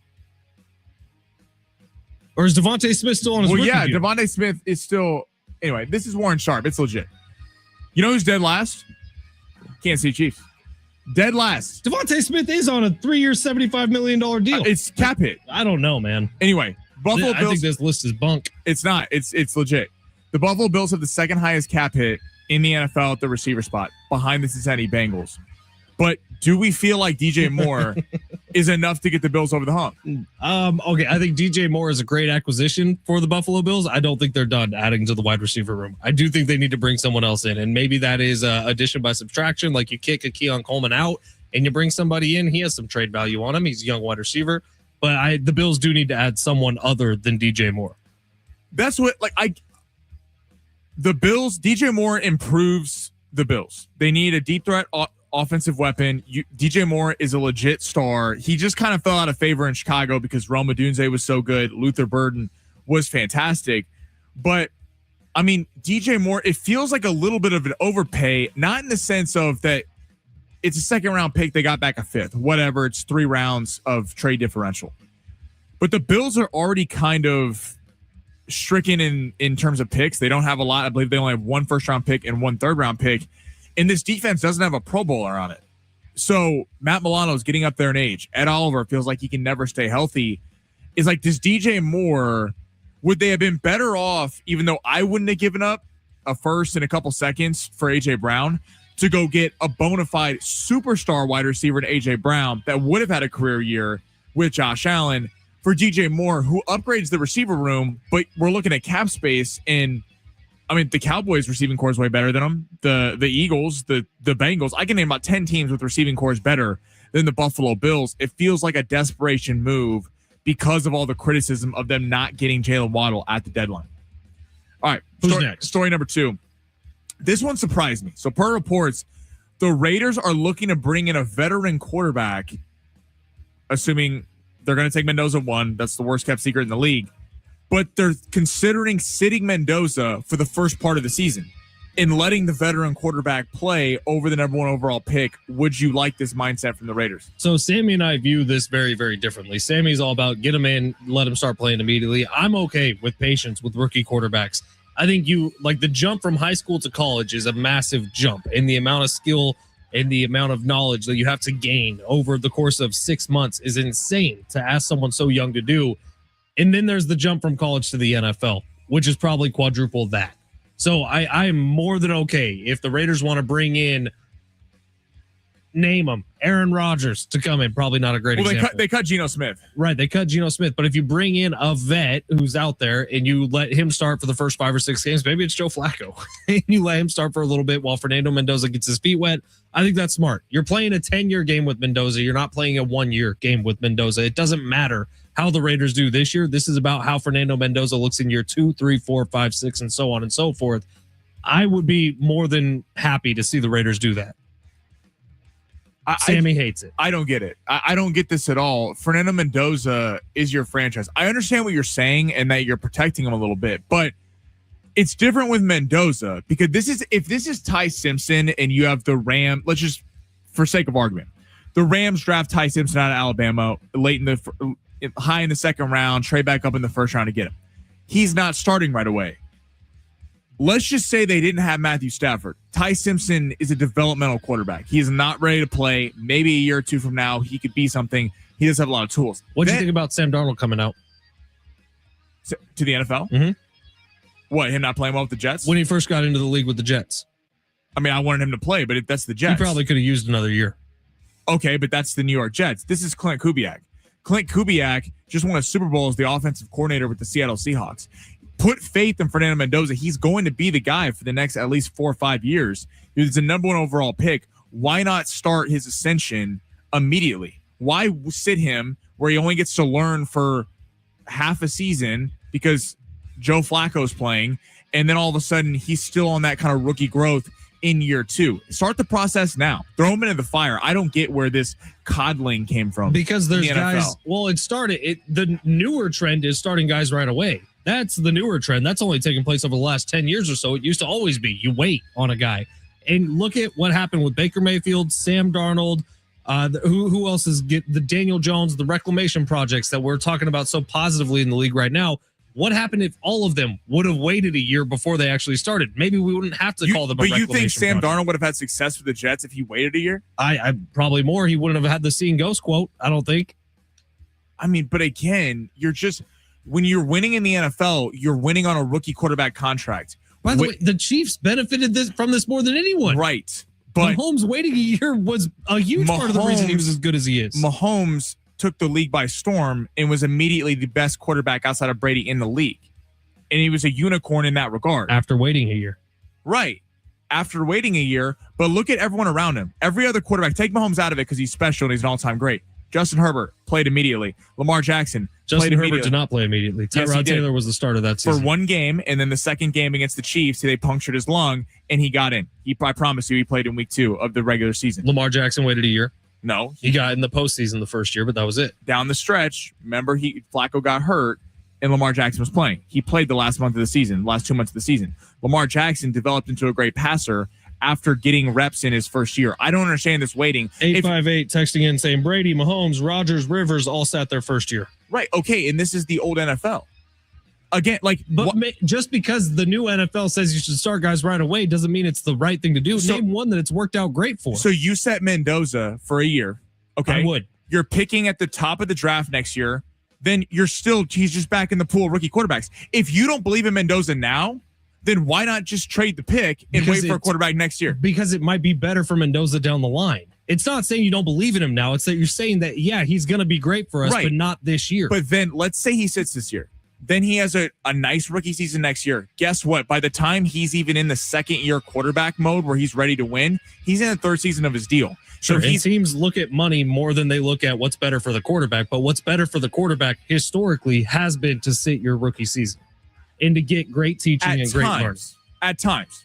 Or is Devontae Smith still on his rookie deal? Devontae Smith is still. Anyway, this is Warren Sharp. It's legit. You know who's dead last? Kansas City Chiefs. Dead last. Devontae Smith is on a 3-year, $75 million deal. It's cap hit. I don't know, man. Anyway, Buffalo Bills. I think this list is bunk. It's not. It's legit. The Buffalo Bills have the second highest cap hit in the NFL at the receiver spot, behind the Cincinnati Bengals. But do we feel like DJ Moore is enough to get the Bills over the hump? Okay, I think DJ Moore is a great acquisition for the Buffalo Bills. I don't think they're done adding to the wide receiver room. I do think they need to bring someone else in, and maybe that is addition by subtraction. Like you kick a Keon Coleman out and you bring somebody in. He has some trade value on him. He's a young wide receiver, but the Bills do need to add someone other than DJ Moore. That's what the Bills. DJ Moore improves the Bills. They need a deep threat offensive weapon. DJ Moore is a legit star. He just kind of fell out of favor in Chicago because Rome Odunze was so good. Luther Burden was fantastic. But, I mean, DJ Moore, it feels like a little bit of an overpay, not in the sense of that it's a second-round pick. They got back a fifth. Whatever. It's 3 rounds of trade differential. But the Bills are already kind of stricken in terms of picks. They don't have a lot. I believe they only have 1 first-round pick and 1 third-round pick. And this defense doesn't have a Pro Bowler on it. So Matt Milano is getting up there in age. Ed Oliver feels like he can never stay healthy. Is like, does DJ Moore, would they have been better off, even though I wouldn't have given up a first and a couple seconds for A.J. Brown, to go get a bona fide superstar wide receiver in A.J. Brown that would have had a career year with Josh Allen, for DJ Moore, who upgrades the receiver room, but we're looking at cap space, and I mean, the Cowboys receiving core is way better than them. The Eagles, the Bengals. I can name about 10 teams with receiving cores better than the Buffalo Bills. It feels like a desperation move because of all the criticism of them not getting Jalen Waddle at the deadline. All right. Who's next? Story number 2. This one surprised me. So per reports, the Raiders are looking to bring in a veteran quarterback, assuming they're going to take Mendoza 1. That's the worst kept secret in the league. But they're considering sitting Mendoza for the first part of the season and letting the veteran quarterback play over the number 1 overall pick. Would you like this mindset from the Raiders? So Sammy and I view this very, very differently. Sammy's all about get him in, let him start playing immediately. I'm okay with patience with rookie quarterbacks. I think the jump from high school to college is a massive jump in the amount of skill and the amount of knowledge that you have to gain over the course of 6 months is insane to ask someone so young to do. And then there's the jump from college to the NFL, which is probably quadruple that. So I'm more than okay if the Raiders want to bring in, name them, Aaron Rodgers to come in. Probably not a great example. They cut Geno Smith. Right, they cut Geno Smith. But if you bring in a vet who's out there and you let him start for the first 5 or 6 games, maybe it's Joe Flacco, and you let him start for a little bit while Fernando Mendoza gets his feet wet, I think that's smart. You're playing a 10-year game with Mendoza. You're not playing a 1-year game with Mendoza. It doesn't matter how the Raiders do this year. This is about how Fernando Mendoza looks in year 2, 3, 4, 5, 6, and so on and so forth. I would be more than happy to see the Raiders do that. Sammy hates it. I don't get it. I don't get this at all. Fernando Mendoza is your franchise. I understand what you're saying and that you're protecting him a little bit, but it's different with Mendoza because if this is Ty Simpson and you have the Ram, let's just, for sake of argument, the Rams draft Ty Simpson out of Alabama high in the second round, trade back up in the first round to get him. He's not starting right away. Let's just say they didn't have Matthew Stafford. Ty Simpson is a developmental quarterback. He is not ready to play. Maybe a year or 2 from now, he could be something. He does have a lot of tools. What do you think about Sam Darnold coming out to the NFL? Mm-hmm. What, him not playing well with the Jets? When he first got into the league with the Jets. I mean, I wanted him to play, but if that's the Jets. He probably could have used another year. Okay, but that's the New York Jets. This is Clint Kubiak. Clint Kubiak just won a Super Bowl as the offensive coordinator with the Seattle Seahawks. Put faith in Fernando Mendoza. He's going to be the guy for the next at least 4 or 5 years. He's the number 1 overall pick. Why not start his ascension immediately? Why sit him where he only gets to learn for half a season because Joe Flacco's playing, and then all of a sudden he's still on that kind of rookie growth in year 2? Start the process now. Throw him into the fire. I don't get where this coddling came from. Because there's the guys. Well, the newer trend is starting guys right away. That's the newer trend. That's only taken place over the last 10 years or so. It used to always be you wait on a guy. And look at what happened with Baker Mayfield, Sam Darnold, who else is the Daniel Jones, the reclamation projects that we're talking about so positively in the league right now. What happened if all of them would have waited a year before they actually started? Maybe we wouldn't have to call them a reclamation project. But you think Sam Darnold would have had success with the Jets if he waited a year? I probably more. He wouldn't have had the seeing ghost quote, I don't think. I mean, but again, when you're winning in the NFL, you're winning on a rookie quarterback contract. By the way, the Chiefs benefited from this more than anyone. Right. But Mahomes waiting a year was a huge part of the reason he was as good as he is. Mahomes took the league by storm and was immediately the best quarterback outside of Brady in the league. And he was a unicorn in that regard. After waiting a year. Right. After waiting a year, but look at everyone around him. Every other quarterback, take Mahomes out of it because he's special and he's an all-time great. Justin Herbert played immediately. Lamar Jackson Justin played Herbert immediately. did not play immediately. Yes, he Tyrod did. Taylor was the start of that season. For one game, and then the second game against the Chiefs, they punctured his lung, and he got in. I promise you, he played in week 2 of the regular season. Lamar Jackson waited a year. No. He got in the postseason the first year, but that was it. Down the stretch, remember, Flacco got hurt, and Lamar Jackson was playing. He played the last month of the season, last 2 months of the season. Lamar Jackson developed into a great passer after getting reps in his first year. I don't understand this waiting. 858 texting in saying Brady, Mahomes, Rodgers, Rivers all sat their first year. Right. Okay. And this is the old NFL. Again, Just because the new NFL says you should start guys right away doesn't mean it's the right thing to do. So- Name one that it's worked out great for. So you set Mendoza for a year. Okay. I would. You're picking at the top of the draft next year. Then he's just back in the pool of rookie quarterbacks. If you don't believe in Mendoza now, then why not just trade the pick and Because wait for a quarterback next year? Because it might be better for Mendoza down the line. It's not saying you don't believe in him now. It's that you're saying that, yeah, he's going to be great for us, Right. but not this year. But then let's say he sits this year. Then he has a nice rookie season next year. Guess what? By the time he's even in the second year quarterback mode where he's ready to win, he's in the third season of his deal. So Sure, and teams look at money more than they look at what's better for the quarterback. But what's better for the quarterback historically has been to sit your rookie season and to get great teaching and great learning. At times.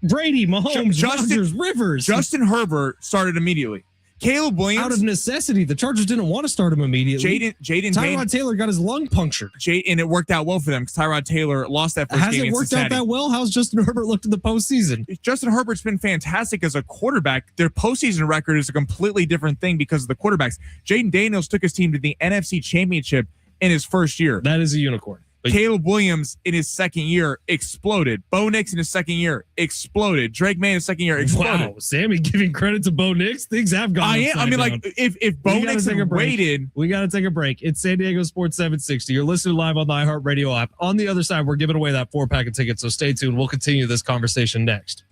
Brady, Mahomes, Rodgers, Rivers. Justin Herbert started immediately. Caleb Williams. Out of necessity. The Chargers didn't want to start him immediately. Tyrod Taylor got his lung punctured. And it worked out well for them because Tyrod Taylor lost that first Has game it in worked Cincinnati. out that well? How's Justin Herbert looked in the postseason? Justin Herbert's been fantastic as a quarterback. Their postseason record is a completely different thing because of the quarterbacks. Jaden Daniels took his team to the NFC Championship in his first year. That is a unicorn. But Caleb Williams in his second year exploded. Bo Nix in his second year exploded. Drake May in his second year exploded. Wow, Sammy giving credit to Bo Nix. Things have gone. I upside mean, down. like if Bo Nix had waited, we got to take a break. It's San Diego Sports 760. You're listening live on the iHeartRadio app. On the other side, we're giving away that 4-pack of tickets. So stay tuned. We'll continue this conversation next.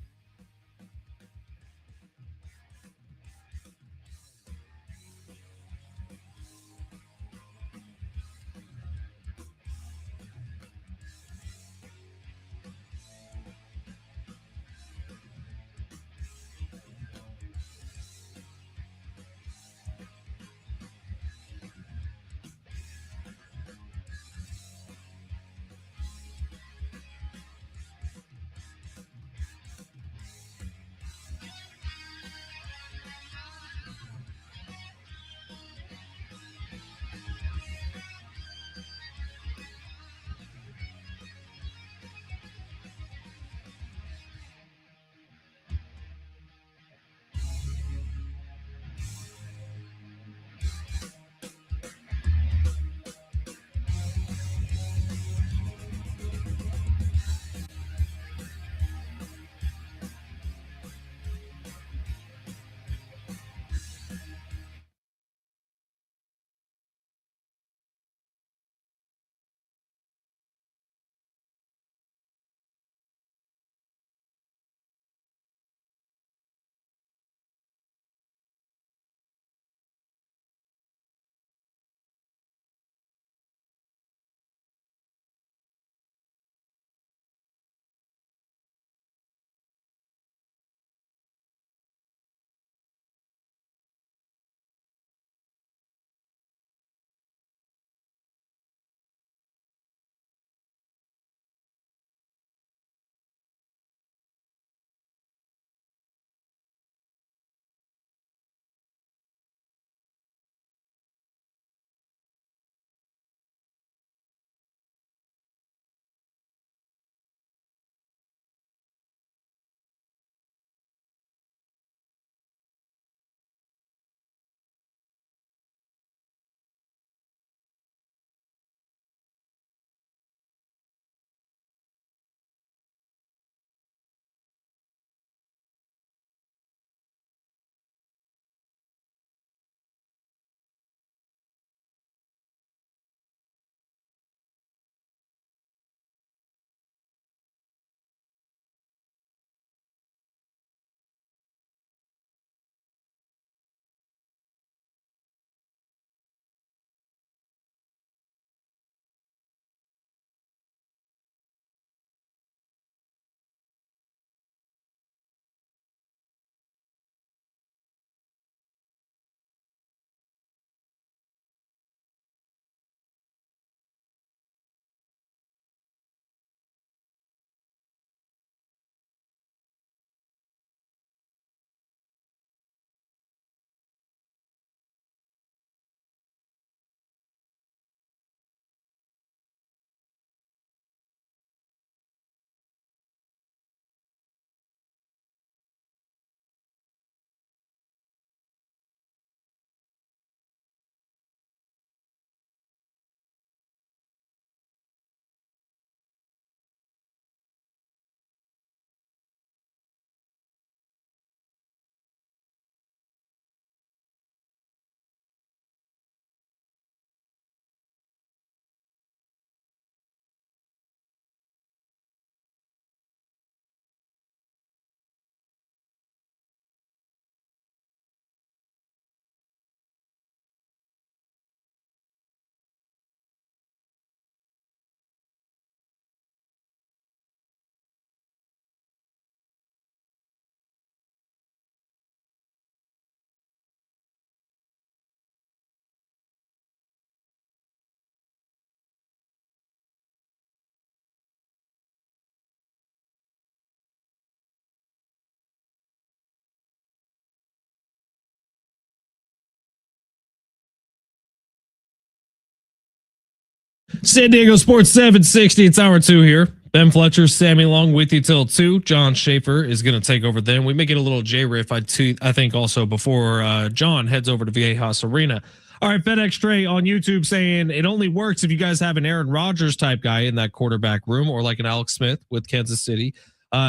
San Diego Sports 760. It's hour 2 here. Ben Fletcher, Sammy Long with you till 2. John Schaefer is going to take over then. We may get a little J-riff, I think, also before John heads over to Viejas Arena. All right, FedEx Trey on YouTube saying it only works if you guys have an Aaron Rodgers type guy in that quarterback room or like an Alex Smith with Kansas City.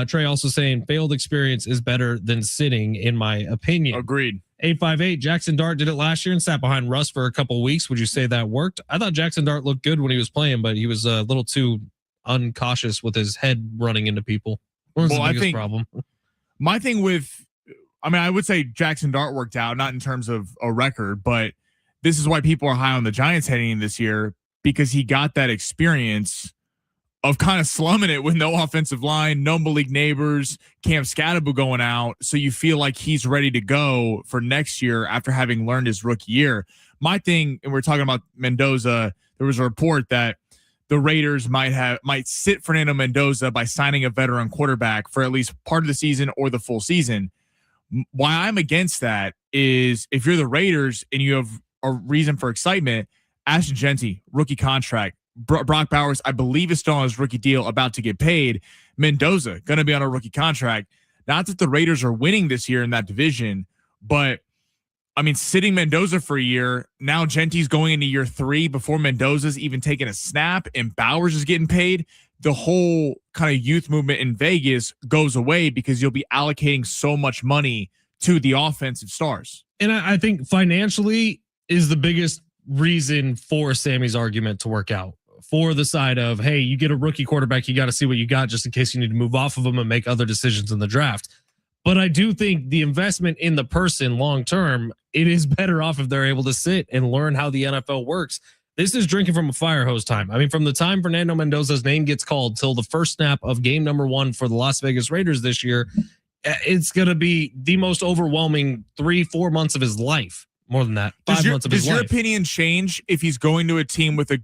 Trey also saying failed experience is better than sitting, in my opinion. Agreed. 858 Jackson Dart did it last year and sat behind Russ for a couple of weeks. Would you say that worked? I thought Jackson Dart looked good when he was playing, but he was a little too uncautious with his head running into people. What was the biggest problem? My thing with, I would say Jackson Dart worked out, not in terms of a record, but this is why people are high on the Giants heading in this year, because he got that experience of kind of slumming it with no offensive line, no Malik Neighbors, Cam Scatterbu going out. So you feel like he's ready to go for next year after having learned his rookie year. My thing, and we're talking about Mendoza, there was a report that the Raiders might sit Fernando Mendoza by signing a veteran quarterback for at least part of the season or the full season. Why I'm against that is if you're the Raiders and you have a reason for excitement, Ashton Genty, rookie contract. Brock Bowers, I believe, is still on his rookie deal, about to get paid. Mendoza going to be on a rookie contract. Not that the Raiders are winning this year in that division, but sitting Mendoza for a year. Now Genty's going into year 3 before Mendoza's even taken a snap, and Bowers is getting paid. The whole kind of youth movement in Vegas goes away because you'll be allocating so much money to the offensive stars. And I think financially is the biggest reason for Sammy's argument to work out. For the side of, hey, you get a rookie quarterback, you got to see what you got just in case you need to move off of them and make other decisions in the draft. But I do think the investment in the person long term, it is better off if they're able to sit and learn how the NFL works. This is drinking from a fire hose time. From the time Fernando Mendoza's name gets called till the first snap of game number 1 for the Las Vegas Raiders this year, it's going to be the most overwhelming 3-4 months of his life. More than that, 5 months of his life. Does your opinion change if he's going to a team with a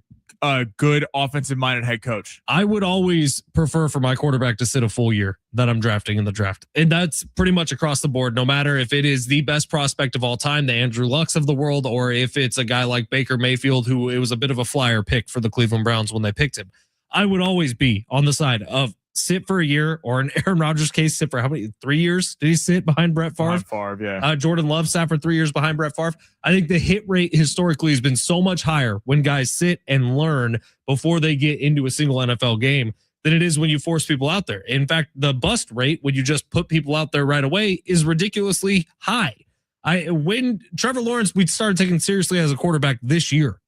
good offensive-minded head coach? I would always prefer for my quarterback to sit a full year that I'm drafting in the draft. And that's pretty much across the board, no matter if it is the best prospect of all time, the Andrew Lucks of the world, or if it's a guy like Baker Mayfield, who it was a bit of a flyer pick for the Cleveland Browns when they picked him. I would always be on the side of sit for a year, or in Aaron Rodgers' case, sit for how many? 3 years? Did he sit behind Brett Favre? Yeah. Jordan Love sat for 3 years behind Brett Favre. I think the hit rate historically has been so much higher when guys sit and learn before they get into a single NFL game than it is when you force people out there. In fact, the bust rate when you just put people out there right away is ridiculously high. When Trevor Lawrence, we started taking seriously as a quarterback this year.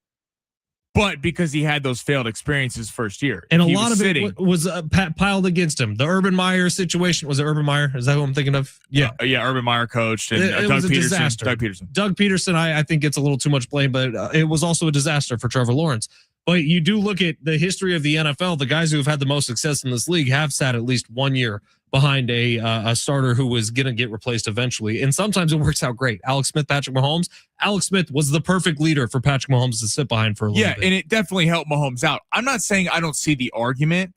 But because he had those failed experiences first year. And a lot of it was piled against him. The Urban Meyer situation. Was it Urban Meyer? Is that who I'm thinking of? Yeah. Urban Meyer coached. And Doug Peterson. Doug Peterson, I think gets a little too much blame, but it was also a disaster for Trevor Lawrence. But you do look at the history of the NFL, the guys who have had the most success in this league have sat at least 1 year behind a starter who was going to get replaced eventually. And sometimes it works out great. Alex Smith, Patrick Mahomes. Alex Smith was the perfect leader for Patrick Mahomes to sit behind for a little bit. Yeah, and it definitely helped Mahomes out. I'm not saying I don't see the argument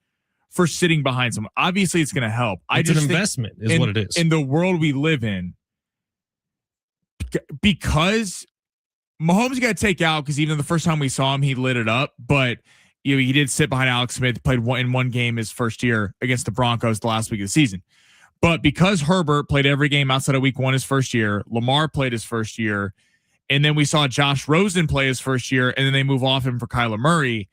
for sitting behind someone. Obviously, it's going to help. It's an investment is what it is. In the world we live in, because Mahomes got to take out, because even the first time we saw him, he lit it up. But he did sit behind Alex Smith, played in one game his first year against the Broncos the last week of the season. But because Herbert played every game outside of week 1 his first year, Lamar played his first year, and then we saw Josh Rosen play his first year, and then they move off him for Kyler Murray.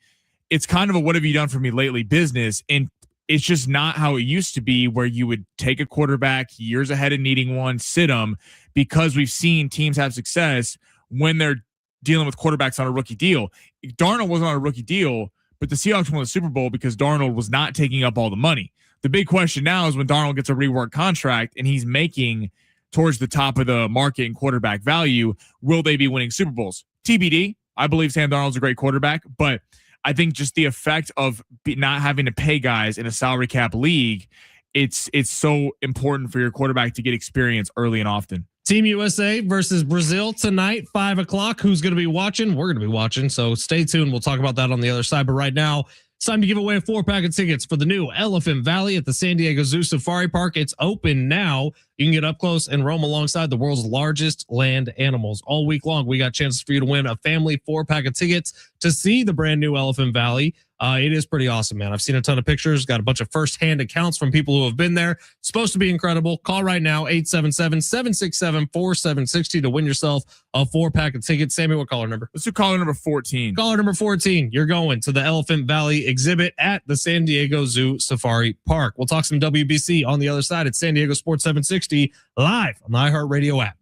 It's kind of a what have you done for me lately business, and it's just not how it used to be, where you would take a quarterback years ahead of needing one, sit him, because we've seen teams have success when they're dealing with quarterbacks on a rookie deal. Darnold wasn't on a rookie deal, but the Seahawks won the Super Bowl because Darnold was not taking up all the money. The big question now is when Darnold gets a reworked contract and he's making towards the top of the market in quarterback value, will they be winning Super Bowls? TBD. I believe Sam Darnold's a great quarterback, but I think just the effect of not having to pay guys in a salary cap league, it's so important for your quarterback to get experience early and often. Team USA versus Brazil tonight, 5 o'clock. Who's going to be watching? We're going to be watching, so stay tuned. We'll talk about that on the other side. But right now, It's time to give away a 4-pack of tickets for the new Elephant Valley at the San Diego Zoo Safari Park. It's open now. You can get up close and roam alongside the world's largest land animals. All week long, we got chances for you to win a family 4-pack of tickets to see the brand new Elephant Valley. It is pretty awesome, man. I've seen a ton of pictures, got a bunch of firsthand accounts from people who have been there. It's supposed to be incredible. Call right now, 877-767-4760 to win yourself a 4-pack of tickets. Sammy, what caller number? Let's do caller number 14. Caller number 14. You're going to the Elephant Valley exhibit at the San Diego Zoo Safari Park. We'll talk some WBC on the other side at San Diego Sports 760 live on the iHeartRadio app.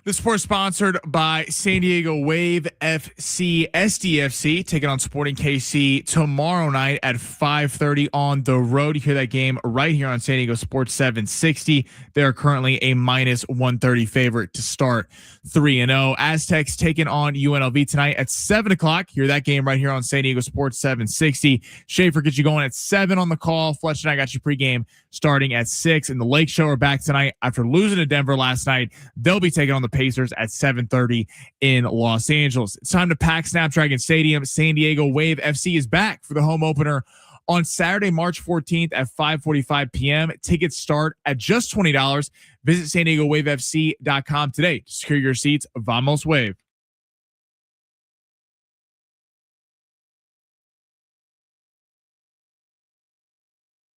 The sport sponsored by San Diego Wave FC SDFC, taking on Sporting KC tomorrow night at 5:30 on the road. You hear that game right here on San Diego Sports 760. They're currently a -130 favorite to start 3-0. Aztecs taking on UNLV tonight at 7 o'clock. Hear that game right here on San Diego Sports 760. Schaefer gets you going at 7 on the call. Fletch and I got you pregame starting at 6. And the Lake Show are back tonight after losing to Denver last night. They'll be taking on the Pacers at 7:30 in Los Angeles. It's time to pack Snapdragon Stadium. San Diego Wave FC is back for the home opener on Saturday, March 14th at 5:45 p.m. Tickets start at just $20. Visit SanDiegoWaveFC.com today to secure your seats. Vamos Wave.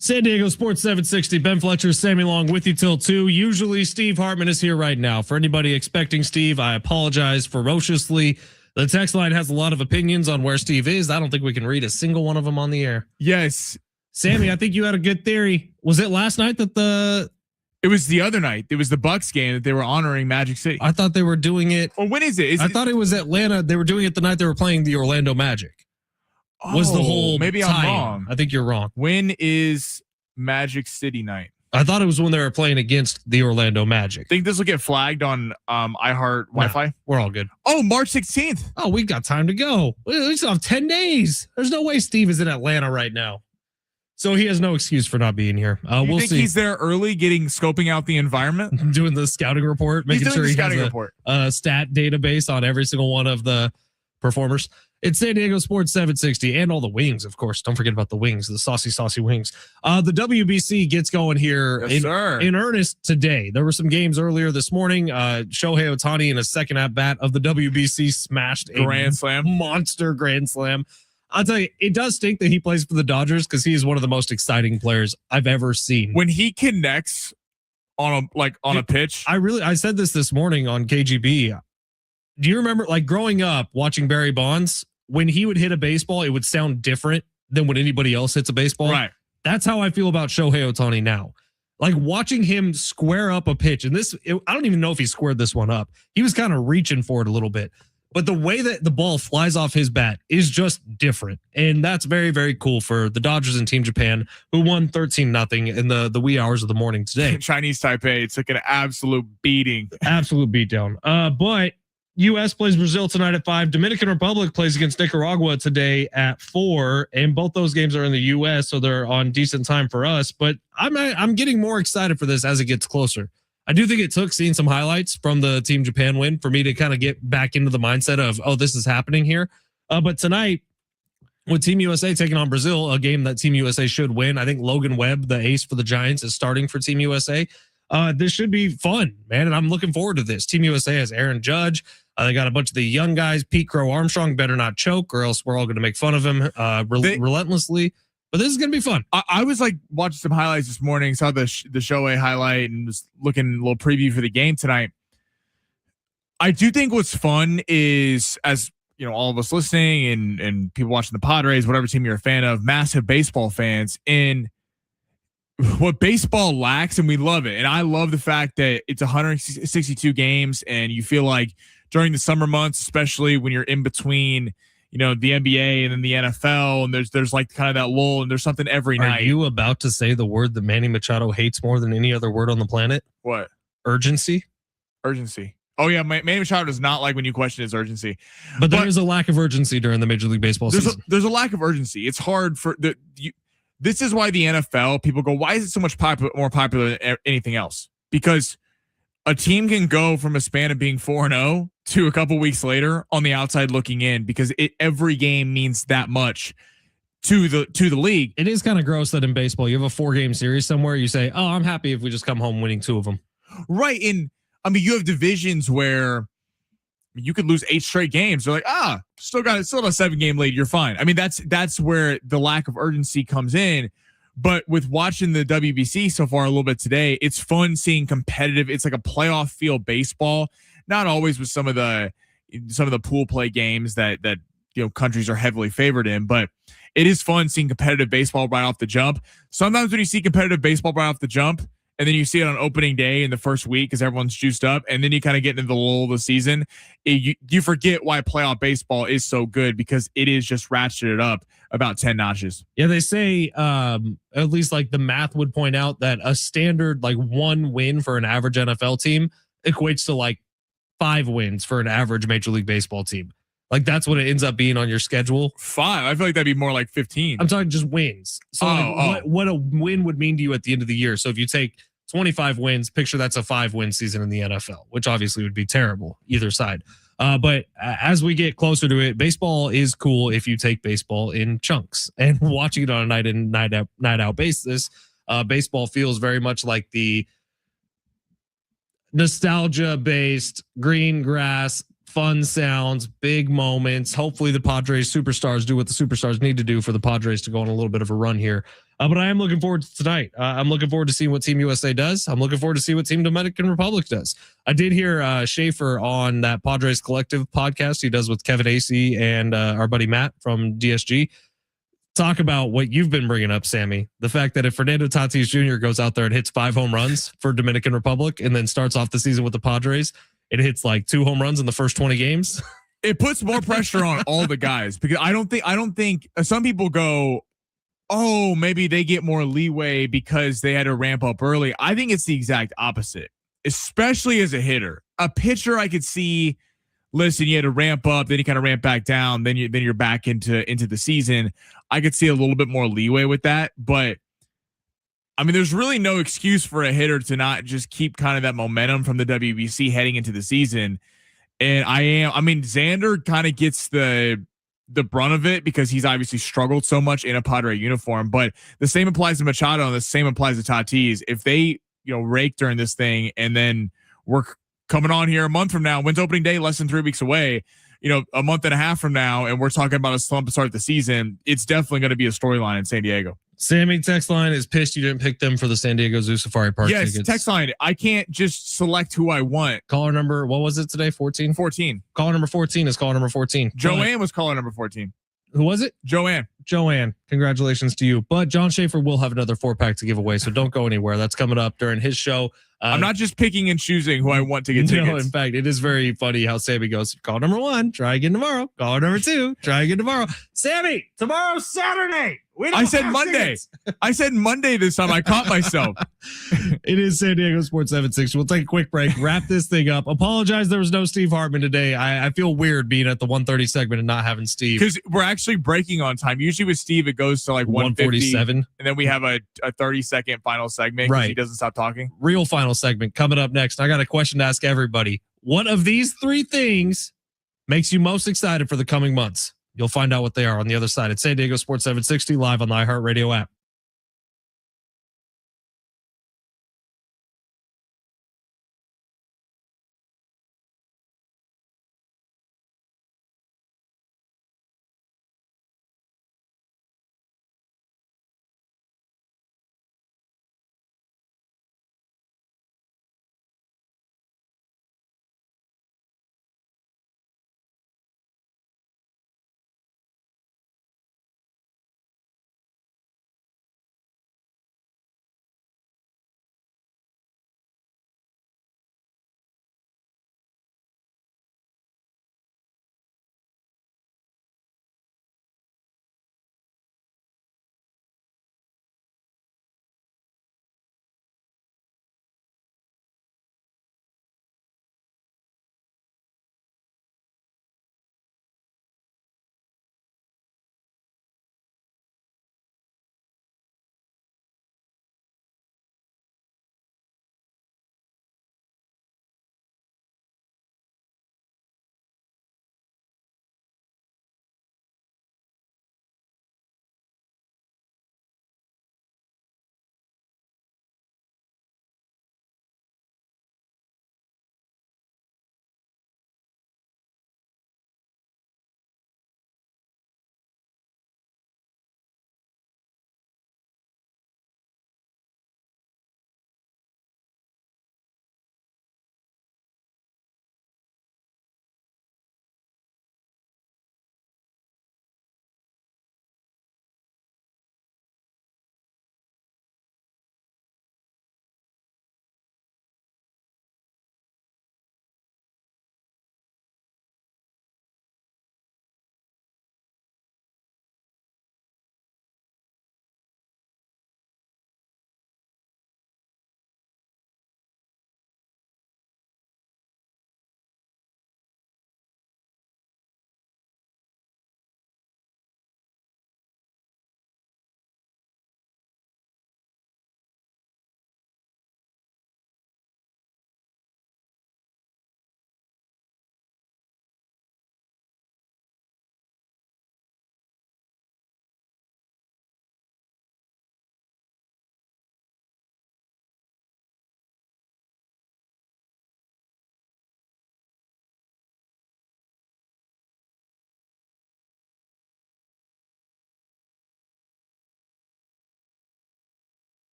San Diego Sports 760, Ben Fletcher, Sammy Long with you till 2. Usually Steve Hartman is here right now. For anybody expecting Steve, I apologize ferociously. The text line has a lot of opinions on where Steve is. I don't think we can read a single one of them on the air. Yes. Sammy, I think you had a good theory. Was it last night that It was the other night. It was the Bucks game that they were honoring Magic City. I thought they were doing it. Or when is it? I thought it was Atlanta. They were doing it the night they were playing the Orlando Magic. Was the whole maybe I'm wrong. I think you're wrong. When is Magic City night? I thought it was when they were playing against the Orlando Magic. Think this will get flagged on iHeart Wi-Fi? No, we're all good. Oh, March 16th. Oh, we got time to go. We still have 10 days. There's no way Steve is in Atlanta right now. So he has no excuse for not being here. We'll think see. He's there early, scoping out the environment, doing the scouting report, making sure he has a stat database on every single one of the performers. It's San Diego Sports 760 and all the wings, of course. Don't forget about the wings, the saucy wings. The WBC gets going here in earnest today. There were some games earlier this morning. Shohei Ohtani in a second at bat of the WBC smashed a Grand Slam, monster Grand Slam. I'll tell you, it does stink that he plays for the Dodgers because he is one of the most exciting players I've ever seen. When he connects on a pitch, I said this morning on KGB. Do you remember, like, growing up watching Barry Bonds, when he would hit a baseball, it would sound different than when anybody else hits a baseball? Right. That's how I feel about Shohei Ohtani now. Like, watching him square up a pitch, and I don't even know if he squared this one up. He was kind of reaching for it a little bit. But the way that the ball flies off his bat is just different. And that's very, very cool for the Dodgers and Team Japan, who won 13-0 in the wee hours of the morning today. Chinese Taipei took an absolute beating. Absolute beatdown. But U.S. plays Brazil tonight at 5. Dominican Republic plays against Nicaragua today at 4. And both those games are in the U.S., so they're on decent time for us. But I'm getting more excited for this as it gets closer. I do think it took seeing some highlights from the Team Japan win for me to kind of get back into the mindset of, oh, this is happening here. But tonight, with Team USA taking on Brazil, a game that Team USA should win, I think Logan Webb, the ace for the Giants, is starting for Team USA. This should be fun, man, and I'm looking forward to this. Team USA has Aaron Judge. They got a bunch of the young guys. Pete Crow Armstrong better not choke, or else we're all going to make fun of him relentlessly. But this is going to be fun. I was like watching some highlights this morning, saw the Shohei highlight, and was looking a little preview for the game tonight. I do think what's fun is, as you know, all of us listening and people watching the Padres, whatever team you're a fan of, massive baseball fans, in what baseball lacks, and we love it. And I love the fact that it's 162 games, and you feel like during the summer months, especially when you're in between, you know, the NBA and then the NFL, and there's like kind of that lull, and there's something every night. Are you about to say the word that Manny Machado hates more than any other word on the planet? What? Urgency. Oh yeah, Manny Machado does not like when you question his urgency. But there is a lack of urgency during the Major League Baseball season. There's a lack of urgency. It's hard for this is why the NFL, people go, why is it so much more popular than anything else? Because a team can go from a span of being 4-0 to a couple weeks later on the outside looking in, because every game means that much to the league. It is kind of gross that in baseball you have a 4-game series somewhere. You say, "Oh, I'm happy if we just come home winning 2 of them." Right. And I mean, you have divisions where you could lose 8 straight games. They're like, still got a 7-game lead. You're fine. I mean, that's where the lack of urgency comes in. But with watching the WBC so far a little bit today, it's fun seeing competitive. It's like a playoff feel baseball. Not always with some of the pool play games that you know countries are heavily favored in, but it is fun seeing competitive baseball right off the jump. Sometimes when you see competitive baseball right off the jump, and then you see it on opening day in the first week because everyone's juiced up, and then you kind of get into the lull of the season. You forget why playoff baseball is so good because it is just ratcheted up about 10 notches. Yeah, they say at least like the math would point out that a standard like 1 win for an average NFL team equates to like 5 wins for an average Major League Baseball team. Like that's what it ends up being on your schedule. 5. I feel like that'd be more like 15. I'm talking just wins. So what a win would mean to you at the end of the year. So if you take 25 wins, picture that's a 5-win season in the NFL, which obviously would be terrible either side. But as we get closer to it, baseball is cool if you take baseball in chunks, and watching it on a night in, night out basis. Baseball feels very much like the nostalgia based green grass, fun sounds, big moments. Hopefully the Padres superstars do what the superstars need to do for the Padres to go on a little bit of a run here. But I am looking forward to tonight. I'm looking forward to seeing what Team USA does. I'm looking forward to see what Team Dominican Republic does. I did hear Schaefer on that Padres Collective podcast he does with Kevin Acey and our buddy Matt from DSG talk about what you've been bringing up, Sammy. The fact that if Fernando Tatis Jr. goes out there and hits 5 home runs for Dominican Republic and then starts off the season with the Padres, it hits like 2 home runs in the first 20 games. It puts more pressure on all the guys because I don't think some people go, oh, maybe they get more leeway because they had to ramp up early. I think it's the exact opposite, especially as a hitter. A pitcher, I could see, listen, you had to ramp up, then you kind of ramp back down, then you're back into the season. I could see a little bit more leeway with that, but I mean, there's really no excuse for a hitter to not just keep kind of that momentum from the WBC heading into the season. And Xander kind of gets the brunt of it because he's obviously struggled so much in a Padre uniform, but the same applies to Machado and the same applies to Tatis. If they, rake during this thing and then we're coming on here a month from now, when's opening day? Less than 3 weeks away, a month and a half from now, and we're talking about a slump to start the season, it's definitely going to be a storyline in San Diego. Sammy text line is pissed you didn't pick them for the San Diego Zoo Safari Park tickets. Text line. I can't just select who I want. Caller number, what was it today? 14? 14. Caller number 14 is caller number 14. Joanne was caller number 14. Who was it? Joanne. Congratulations to you. But John Schaefer will have another 4-pack to give away, so don't go anywhere. That's coming up during his show. I'm not just picking and choosing who I want to get tickets. No, in fact, it is very funny how Sammy goes, call number 1, try again tomorrow. Caller number 2, try again tomorrow. Sammy, tomorrow's Saturday. I said Monday. I said Monday this time. I caught myself. It is San Diego Sports 760. We'll take a quick break, wrap this thing up. Apologize there was no Steve Hartman today. I feel weird being at the 1:30 segment and not having Steve. Because we're actually breaking on time. Usually with Steve, it goes to like 1:47. And then we have a 30-second final segment because he doesn't stop talking. Real final segment coming up next. I got a question to ask everybody. What of these 3 things makes you most excited for the coming months? You'll find out what they are on the other side. It's San Diego Sports 760 live on the iHeartRadio app.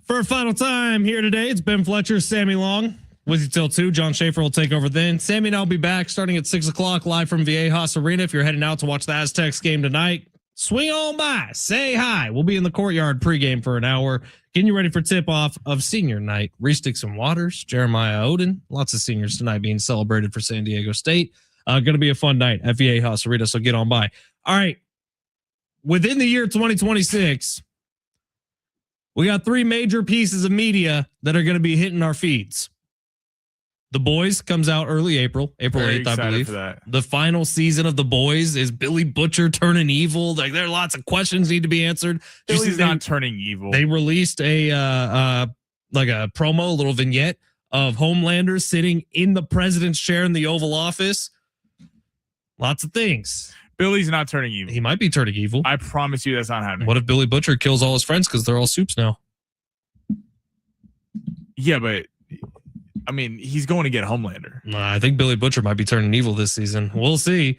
For a final time here today, it's Ben Fletcher, Sammy Long. With you till 2. John Schaefer will take over then. Sammy and I will be back starting at 6 o'clock live from Viejas Arena. If you're heading out to watch the Aztecs game tonight, swing on by, say hi. We'll be in the courtyard pregame for an hour, getting you ready for tip-off of senior night. Reesticks and Waters, Jeremiah Oden, lots of seniors tonight being celebrated for San Diego State. Going to be a fun night at Viejas Arena, so get on by. All right, within the year 2026, we got 3 major pieces of media that are going to be hitting our feeds. The Boys comes out early April 8th, I believe. For that. The final season of The Boys is Billy Butcher turning evil. Like, there are lots of questions need to be answered. Billy's not turning evil. They released a promo, a little vignette of Homelander sitting in the president's chair in the Oval Office. Lots of things. Billy's not turning evil. He might be turning evil. I promise you that's not happening. What if Billy Butcher kills all his friends because they're all soups now? Yeah, but I mean, he's going to get Homelander. I think Billy Butcher might be turning evil this season. We'll see.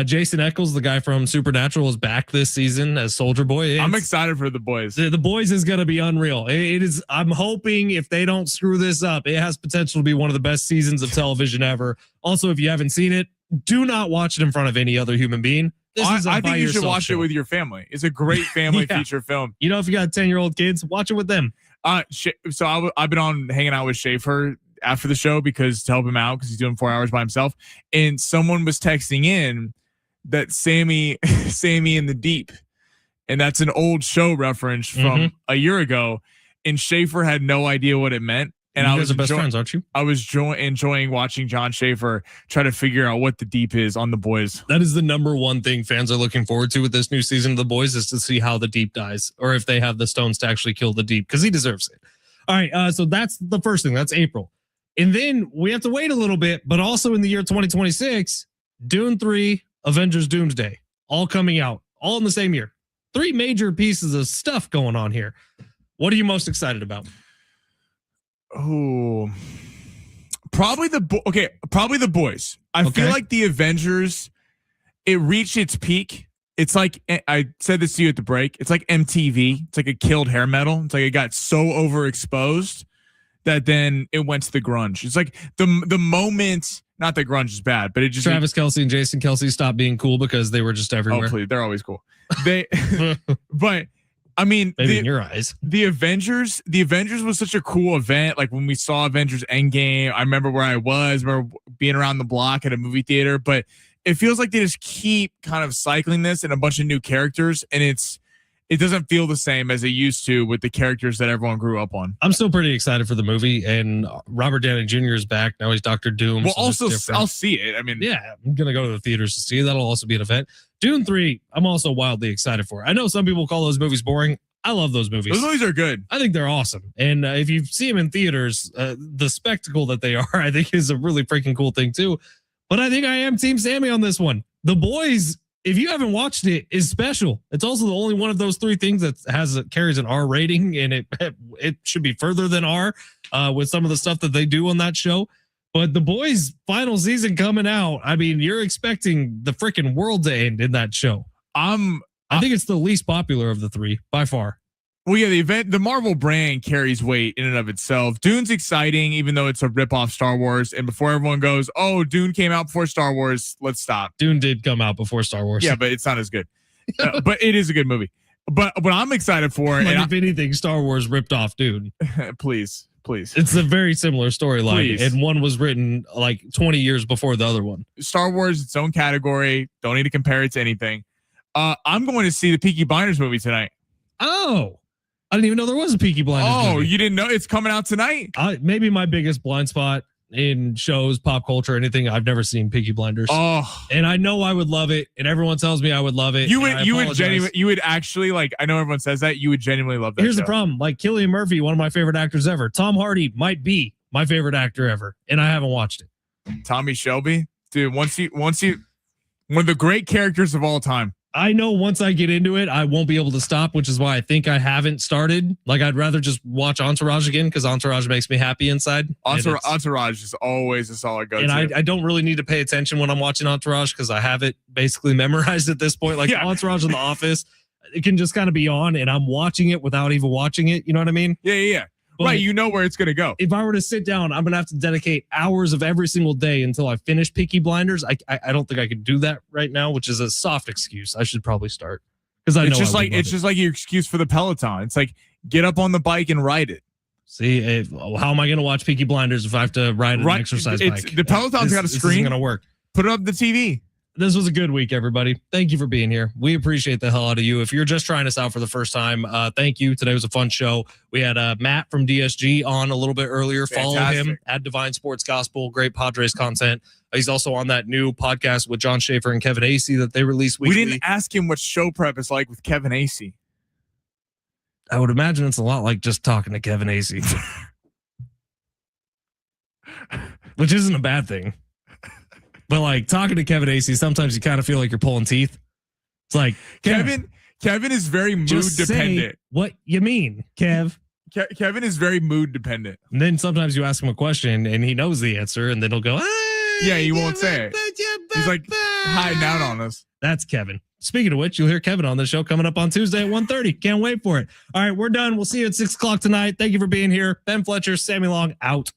Jason Eccles, the guy from Supernatural, is back this season as Soldier Boy. I'm excited for The Boys. The Boys is going to be unreal. It is. I'm hoping if they don't screw this up, it has potential to be one of the best seasons of television ever. Also, if you haven't seen it, do not watch it in front of any other human being. I think you should watch it with your family. It's a great family feature film. You know, if you got 10-year-old kids, watch it with them. So I've been hanging out with Schaefer after the show to help him out because he's doing 4 hours by himself. And someone was texting in that Sammy in the Deep. And that's an old show reference from a year ago. And Schaefer had no idea what it meant. And you guys are best friends, aren't you? I was enjoying watching John Schaefer try to figure out what the Deep is on The Boys. That is the number one thing fans are looking forward to with this new season of The Boys is to see how the Deep dies or if they have the stones to actually kill the Deep because he deserves it. All right. So that's the first thing. That's April. And then we have to wait a little bit, but also in the year 2026, Dune 3, Avengers Doomsday, all coming out, all in the same year. 3 major pieces of stuff going on here. What are you most excited about? Oh, probably the Boys. I feel like the Avengers, it reached its peak. It's like, I said this to you at the break. It's like MTV. It's like a killed hair metal. It's like it got so overexposed that then it went to the grunge. It's like the moment, not that grunge is bad, but it just Travis Kelce and Jason Kelce stopped being cool because they were just everywhere. Oh, please, they're always cool. But I mean, maybe in your eyes, the Avengers was such a cool event. Like when we saw Avengers Endgame, I remember where I was, being around the block at a movie theater, but it feels like they just keep kind of cycling this and a bunch of new characters. And it doesn't feel the same as it used to with the characters that everyone grew up on. I'm still pretty excited for the movie, and Robert Downey Jr. is back. Now he's Dr. Doom. Well, also, I'll see it. I mean, yeah, I'm going to go to the theaters to see it. That'll also be an event. Dune 3, I'm also wildly excited for. I know some people call those movies boring. I love those movies. Those movies are good. I think they're awesome. And if you see them in theaters, the spectacle that they are, I think is a really freaking cool thing too. But I think I am Team Sammy on this one. The Boys, if you haven't watched it, is special. It's also the only one of those 3 things that carries an R rating, and it should be further than R with some of the stuff that they do on that show. But The Boys' final season coming out, I mean, you're expecting the freaking world to end in that show. I think it's the least popular of the 3 by far. Well, yeah, the Marvel brand carries weight in and of itself. Dune's exciting, even though it's a ripoff Star Wars. And before everyone goes, "Oh, Dune came out before Star Wars," let's stop. Dune did come out before Star Wars. Yeah, but it's not as good. But it is a good movie. But what I'm excited for, like if anything, Star Wars ripped off Dune. Please. It's a very similar storyline, and one was written like 20 years before the other one. Star Wars, its own category. Don't need to compare it to anything. I'm going to see the Peaky Blinders movie tonight. Oh, I didn't even know there was a Peaky Blinders movie. You didn't know it's coming out tonight? Maybe my biggest blind spot in shows, pop culture, anything. I've never seen Peaky Blinders. Oh, and I know I would love it, and everyone tells me I would love it. You would actually like. I know everyone says that you would genuinely love that. Here's show. the problem: like Cillian Murphy, one of my favorite actors ever. Tom Hardy might be my favorite actor ever, and I haven't watched it. Tommy Shelby, dude. Once you, one of the great characters of all time. I know once I get into it, I won't be able to stop, which is why I think I haven't started. Like, I'd rather just watch Entourage again because Entourage makes me happy inside. Entourage is always a solid go-to. And I don't really need to pay attention when I'm watching Entourage because I have it basically memorized at this point. Like Entourage and The Office, it can just kind of be on and I'm watching it without even watching it. You know what I mean? Yeah. But right. You know where it's going to go. If I were to sit down, I'm going to have to dedicate hours of every single day until I finish Peaky Blinders. I don't think I could do that right now, which is a soft excuse. I should probably start because I know it's just like your excuse for the Peloton. It's like, get up on the bike and ride it. See, how am I going to watch Peaky Blinders if I have to ride an exercise bike? The Peloton's got a screen. This isn't going to work. Put it up the TV. This was a good week, everybody. Thank you for being here. We appreciate the hell out of you. If you're just trying us out for the first time, thank you. Today was a fun show. We had Matt from DSG on a little bit earlier. Fantastic. Follow him at Divine Sports Gospel. Great Padres content. He's also on that new podcast with John Schaefer and Kevin Acey that they release weekly. We didn't ask him what show prep is like with Kevin Acey. I would imagine it's a lot like just talking to Kevin Acey, which isn't a bad thing. But like talking to Kevin Acey, sometimes you kind of feel like you're pulling teeth. It's like Kevin is very mood dependent. What you mean, Kev? Kevin is very mood dependent. And then sometimes you ask him a question and he knows the answer, and then he'll go, yeah, he won't say it. He's like hiding out on us. That's Kevin. Speaking of which, you'll hear Kevin on the show coming up on Tuesday at 1:30. Can't wait for it. All right, we're done. We'll see you at 6 o'clock tonight. Thank you for being here. Ben Fletcher, Sammy Long, out.